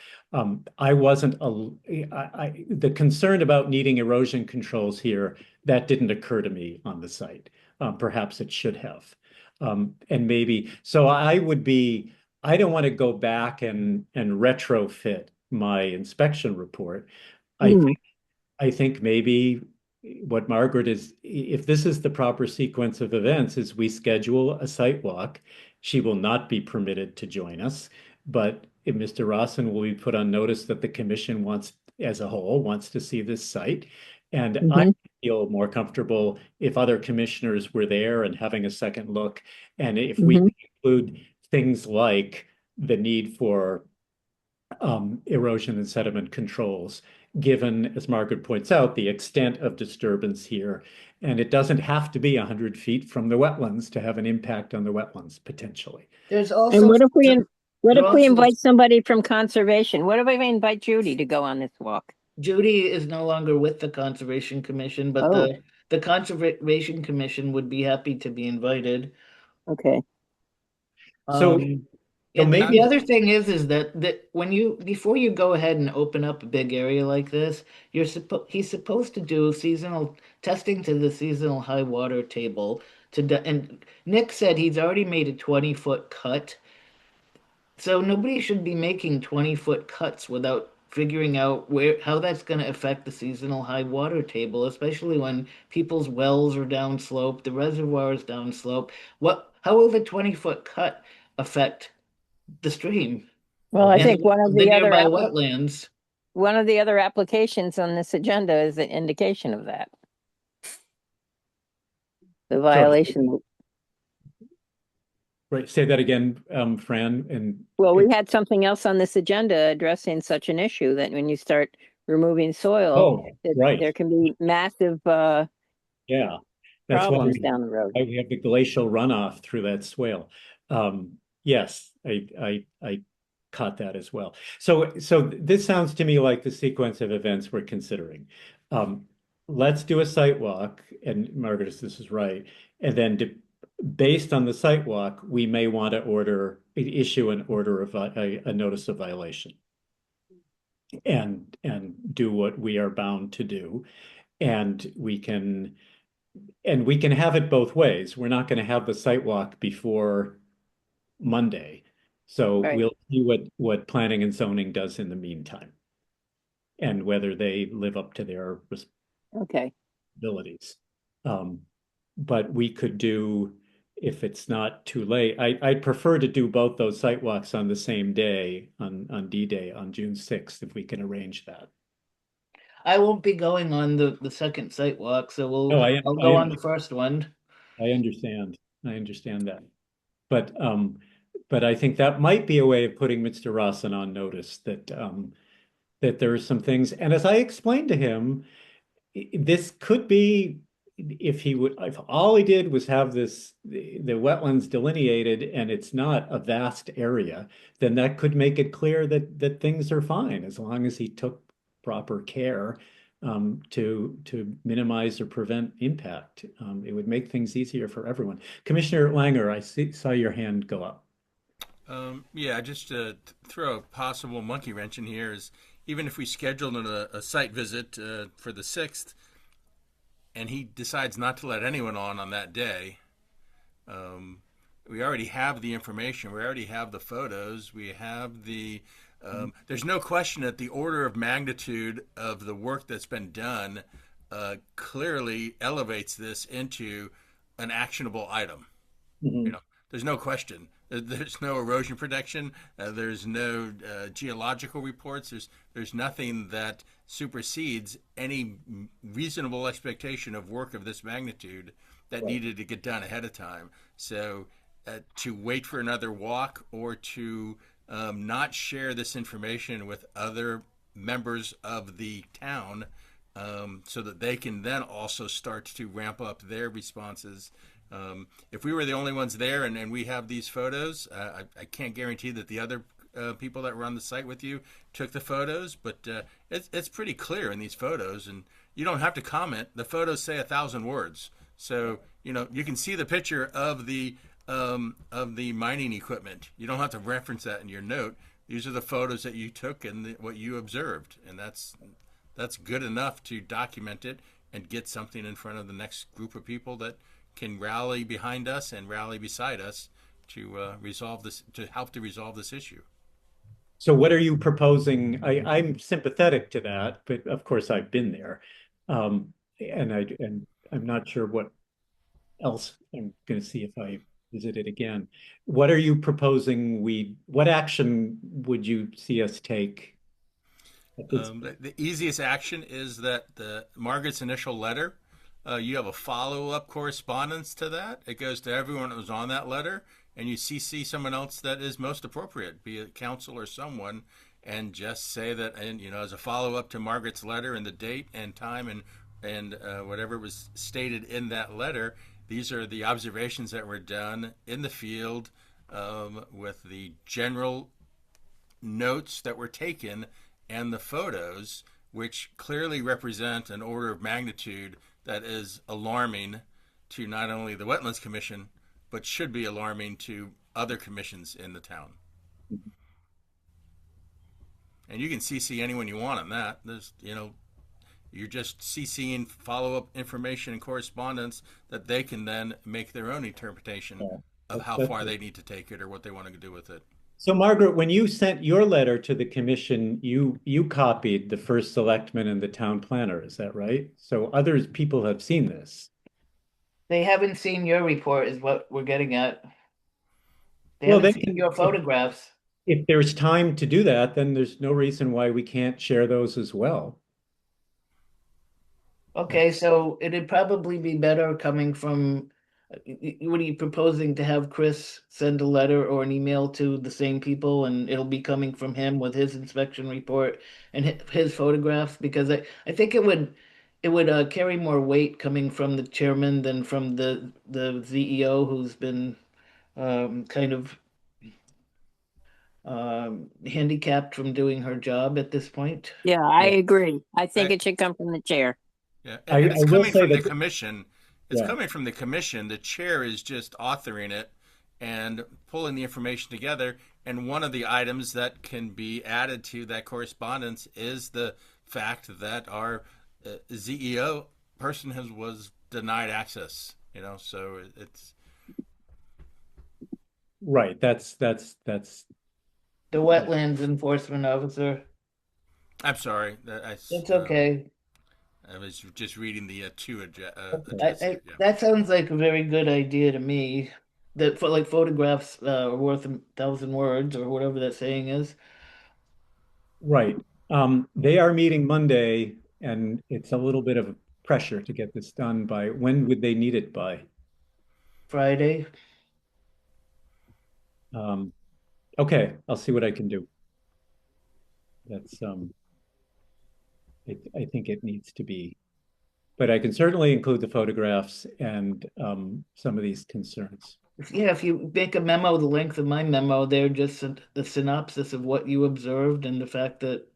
I wasn't, the concern about needing erosion controls here, that didn't occur to me on the site. Perhaps it should have. And maybe, so I don't want to go back and retrofit my inspection report. I Mm. think, I think maybe what Margaret is, if this is the proper sequence of events, is we schedule a site walk. She will not be permitted to join us, but if Mr. Rawson will be put on notice that the commission wants, as a whole, wants to see this site. And I Mhm. feel more comfortable if other commissioners were there and having a second look. And if we Mhm. include things like the need for erosion and sediment controls, given, as Margaret points out, the extent of disturbance here. And it doesn't have to be 100 feet from the wetlands to have an impact on the wetlands potentially. There's And also what there if we also invite somebody from conservation? What if we invite Judy to go on this walk? Judy is no longer with the Conservation Commission, but Oh, the Conservation Commission would be happy to be invited. okay. So, Yeah, the maybe, other thing is that when you before you go ahead and open up a big area like this, he's supposed to do seasonal testing to the seasonal high water table and Nick said he's already made a 20-foot cut. So nobody should be making 20-foot cuts without figuring out how that's going to affect the seasonal high water table, especially when people's wells are downslope, the reservoir is downslope. How will the 20-foot cut affect the stream Well, I and think the nearby wetlands? one of the other applications on this agenda is an indication of that. The violation. right, say that again, Fran, and Well, we had something else on this agenda addressing such an issue that when you start removing soil, right. there can be massive Yeah, that's why problems down the road. we have the glacial runoff through that swale. Yes, I caught that as well. So this sounds to me like the sequence of events we're considering. Let's do a site walk, and Margaret, if this is right, and then based on the site walk, we may want to issue an order of a notice of violation, and do what we are bound to do, and we can have it both ways. We're not going to have the site walk before Monday. So Right. we'll see what planning and zoning does in the meantime and whether they live up to their responsibilities. But we could do, if it's not too late, I'd prefer to do both those site walks on the same day, on D-Day, on June 6th, if we can arrange that. I won't be going on the second site walk, so I'll go on the first one. I understand. I understand that. But I think that might be a way of putting Mr. Rawson on notice that that there are some things. And as I explained to him, this could be, if all he did was have the wetlands delineated and it's not a vast area, then that could make it clear that things are fine as long as he took proper care to minimize or prevent impact. It would make things easier for everyone. Commissioner Langer, saw your hand go up. Yeah, just to throw a possible monkey wrench in here is, even if we scheduled a site visit for the 6th, and he decides not to let anyone on that day, we already have the information, we already have the photos, we have the there's no question that the order of magnitude of the work that's been done clearly elevates this into an actionable item. You know, there's no question. There's no erosion protection. There's no geological reports. There's nothing that supersedes any reasonable expectation of work of this magnitude that needed to get done ahead of time. So to wait for another walk or to not share this information with other members of the town so that they can then also start to ramp up their responses. If we were the only ones there and we have these photos, I can't guarantee that the other people that were on the site with you took the photos, but it's pretty clear in these photos, and you don't have to comment. The photos say 1,000 words, so you can see the picture of the mining equipment. You don't have to reference that in your note. These are the photos that you took and what you observed, and that's good enough to document it and get something in front of the next group of people that can rally behind us and rally beside us to resolve this, to help to resolve this issue. So what are you proposing? I'm sympathetic to that, but of course I've been there. And I'm not sure what else I'm going to see if I visit it again. What are you proposing what action would you see us take? The easiest action is that Margaret's initial letter, you have a follow-up correspondence to that. It goes to everyone that was on that letter, and you CC someone else that is most appropriate, be it council or someone, and just say that, and as a follow-up to Margaret's letter and the date and time and whatever was stated in that letter, these are the observations that were done in the field with the general notes that were taken and the photos, which clearly represent an order of magnitude that is alarming to not only the Wetlands Commission, but should be alarming to other commissions in the town. Mm-hmm. And you can CC anyone you want on that. There's, you're just CCing follow-up information and correspondence that they can then make their own interpretation of how far they need to take it or what they want to do with it. So Margaret, when you sent your letter to the commission, you copied the first selectman and the town planner, is that right? So people have seen this. They haven't seen your report is what we're getting at. They Well, haven't seen your photographs. If there's time to do that, then there's no reason why we can't share those as well. Okay, so it'd probably be better coming from, what are you proposing, to have Chris send a letter or an email to the same people, and it'll be coming from him with his inspection report and his photographs? Because I think it would carry more weight coming from the chairman than from the CEO, who's been kind of handicapped from doing her job at this point. Yeah, I agree. I think it should come from the chair. Yeah, and it's coming from the commission. It's Yeah. coming from the commission. The chair is just authoring it and pulling the information together. And one of the items that can be added to that correspondence is the fact that our ZEO person was denied access. So it's right. That's The wetlands enforcement officer. I'm sorry. It's okay. I was just reading the two address. That sounds like a very good idea to me. That for photographs are worth 1,000 words or whatever that saying is. right. They are meeting Monday, and it's a little bit of pressure to get this done by, when would they need it by? Friday. Okay, I'll see what I can do. That's I think it needs to be, but I can certainly include the photographs and some of these concerns. Yeah, if you make a memo the length of my memo, they're just the synopsis of what you observed and the fact that,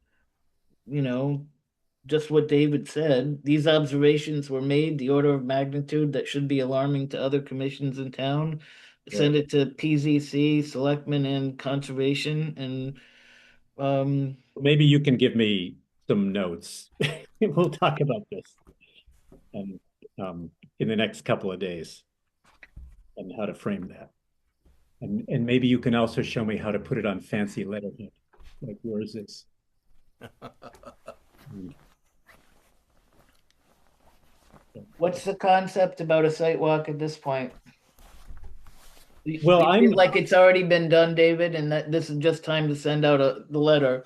just what David said, these observations were made, the order of magnitude that should be alarming to other commissions in town. Send it to PZC, Selectmen, and Conservation, and maybe you can give me some notes. We'll talk about this and in the next couple of days and how to frame that. And maybe you can also show me how to put it on fancy letterhead, like yours is. What's the concept about a site walk at this point? Well, You feel like it's already been done, David, and that this is just time to send out the letter.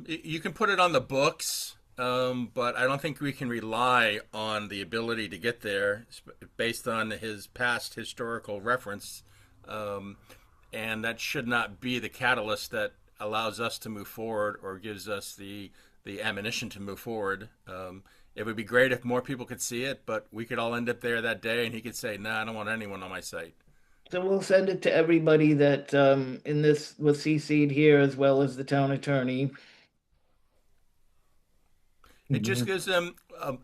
You can put it on the books, but I don't think we can rely on the ability to get there based on his past historical reference, and that should not be the catalyst that allows us to move forward or gives us the the ammunition to move forward. It would be great if more people could see it, but we could all end up there that day, and he could say, "Nah, I don't want anyone on my site." So we'll send it to everybody that in this was CC'd here, as well as the town attorney. It just gives them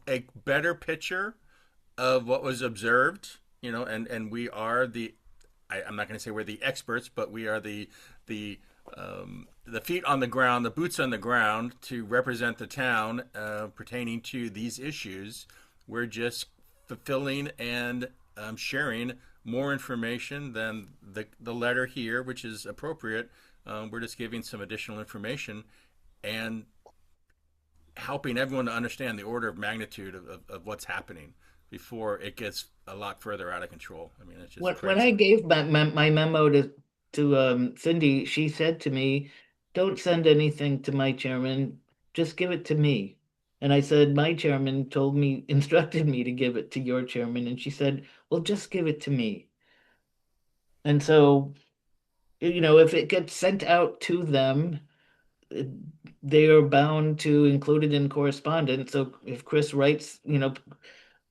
a better picture of what was observed, and we are I'm not going to say we're the experts, but we are the feet on the ground, the boots on the ground to represent the town pertaining to these issues. We're just fulfilling and sharing more information than the letter here, which is appropriate. We're just giving some additional information and helping everyone to understand the order of magnitude of what's happening before it gets a lot further out of control. I mean, it's just When crazy. I gave my memo to Cindy, she said to me, "Don't send anything to my chairman, just give it to me." And I said, "My chairman told me, instructed me to give it to your chairman," and she said, "Well, just give it to me." And so, if it gets sent out to them, it- they are bound to include it in correspondence. So if Chris writes,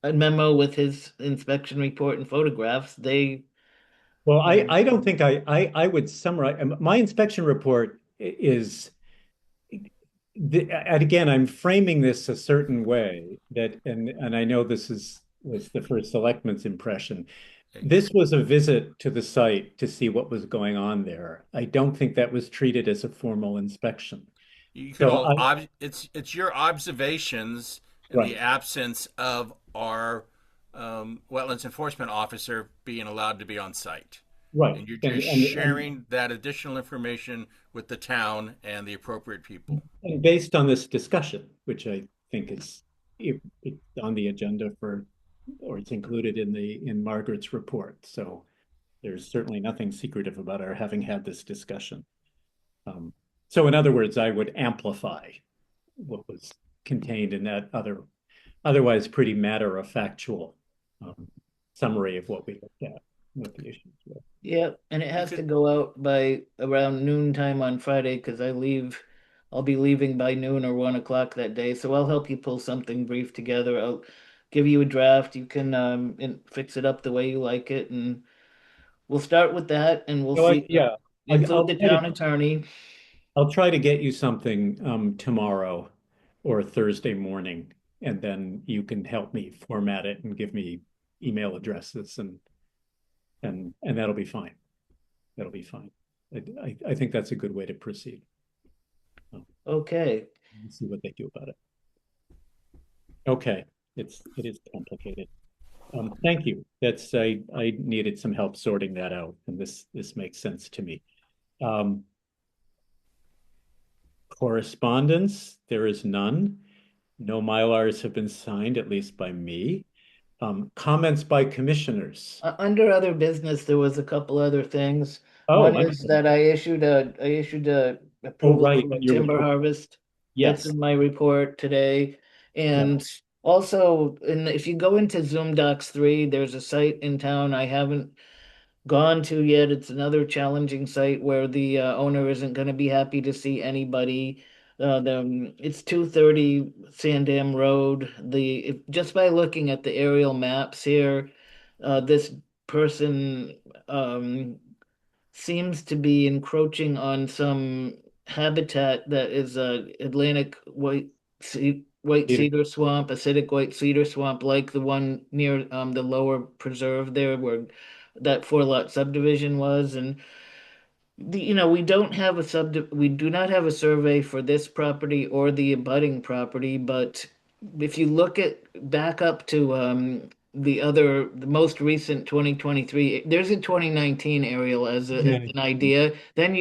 a memo with his inspection report and photographs, they Well, I don't think I would summarize. My inspection report is, and again, I'm framing this a certain way that, and I know was the first selectman's impression. This was a visit to the site to see what was going on there. I don't think that was treated as a formal inspection. You could So all I, it's your observations in the right, absence of our wetlands enforcement officer being allowed to be on site. right, And you're and just and and sharing that additional information with the town and the appropriate people. And based on this discussion, which I think is it's on the agenda or it's included in Margaret's report. So there's certainly nothing secretive about our having had this discussion. Um, so in other words, I would amplify what was contained in that otherwise pretty matter of factual summary of what we looked at, what the issues were. Yeah, and it You has to could go out by around noon time on Friday because I'll be leaving by noon or 1 o'clock that day. So I'll help you pull something brief together. I'll give you a draft. You can fix it up the way you like it, and we'll start with that, and we'll So see. yeah, Include the town attorney. I'll try to get you something tomorrow or Thursday morning, and then you can help me format it and give me email addresses and that'll be fine. That'll be fine. I think that's a good way to proceed. Okay. See what they do about it. Okay, it is complicated. Thank you. I needed some help sorting that out, and this makes sense to me. Um, Correspondence, there is none. No Mylars have been signed, at least by me. Comments by commissioners. Under other business, there was a couple other things. Oh, One I'm is sorry. that I issued a Oh, approval right, for in your timber report. harvest. That's Yes. in my report today. Yeah. And also, if you go into Zoom Docs 3, there's a site in town I haven't gone to yet. It's another challenging site where the owner isn't going to be happy to see anybody. It's 230 Sandam Road. Just by looking at the aerial maps here, this person seems to be encroaching on some habitat that is Atlantic white Peter. cedar swamp, acidic white cedar swamp, like the one near the lower preserve there where that 4 lot subdivision was. And we do not have a survey for this property or the abutting property, but if you look at back up to the most recent 2023, there's a 2019 aerial as Yeah. an idea. Then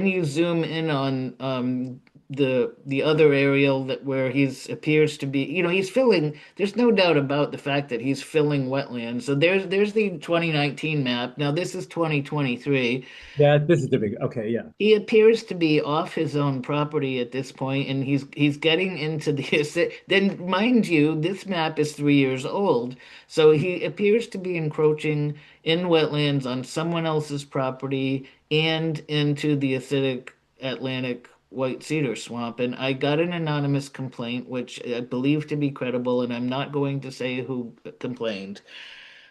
you zoom in on the other aerial that where he's appears to be, he's filling, there's no doubt about the fact that he's filling wetlands. So there's the 2019 map. Now this is 2023. Yeah, this is the big, okay, yeah. He appears to be off his own property at this point, and he's getting into the. Then, mind you, this map is 3 years old, so he appears to be encroaching in wetlands on someone else's property and into the acidic Atlantic white cedar swamp. And I got an anonymous complaint, which I believe to be credible, and I'm not going to say who complained.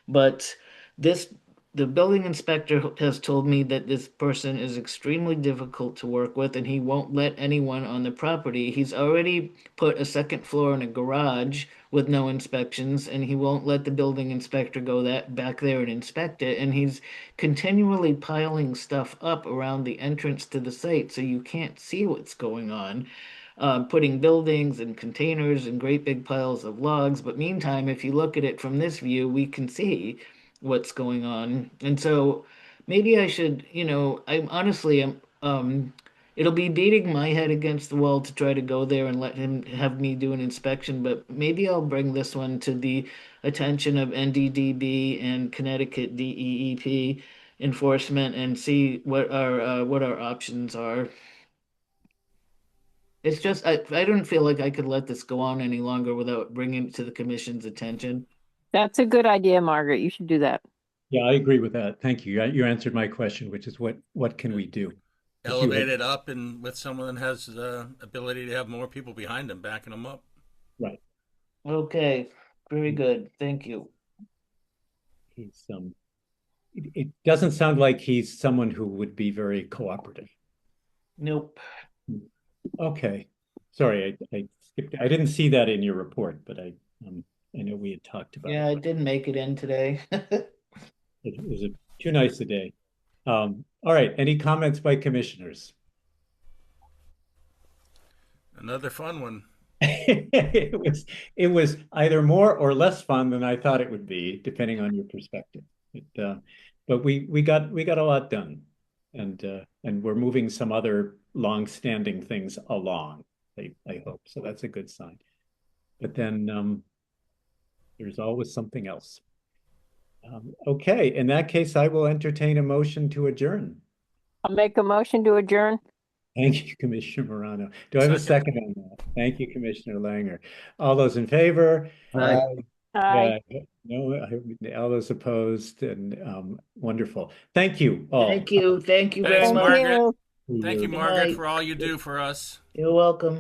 But this, the building inspector has told me that this person is extremely difficult to work with and he won't let anyone on the property. He's already put a second floor in a garage with no inspections, and he won't let the building inspector go that back there and inspect it. And he's continually piling stuff up around the entrance to the site so you can't see what's going on. Putting buildings and containers and great big piles of logs. But meantime, if you look at it from this view, we can see what's going on. And so maybe I should, I'm honestly, it'll be beating my head against the wall to try to go there and let him have me do an inspection, but maybe I'll bring this one to the attention of NDDB and Connecticut DEEP enforcement and see what our options are. It's just I don't feel like I could let this go on any longer without bringing it to the commission's attention. That's a good idea, Margaret. You should do that. Yeah, I agree with that. Thank you. You answered my question, which is what can we do? Elevate it up and with someone that has the ability to have more people behind them backing them up. Right. Okay. Very good. Thank you. He's it doesn't sound like he's someone who would be very cooperative. Nope. Okay. Sorry, I skipped. I didn't see that in your report, but I know we had talked about Yeah, it. I didn't make it in today. It was too nice a day. All right. Any comments by commissioners? Another fun one. It was either more or less fun than I thought it would be, depending on your perspective. But we got a lot done, and we're moving some other long-standing things along. I hope so. That's a good sign. But then there's always something else. Okay, in that case, I will entertain a motion to adjourn. I'll make a motion to adjourn. Thank you, Commissioner Morano. Do I have a second on that? Thank you, Commissioner Langer. All those in favor? Aye. Aye. No, all those opposed, and wonderful. Thank you all. Thank you. Thank you very Thanks, much. Margaret. For Thank you, your- Margaret, for all you do for us. You're welcome.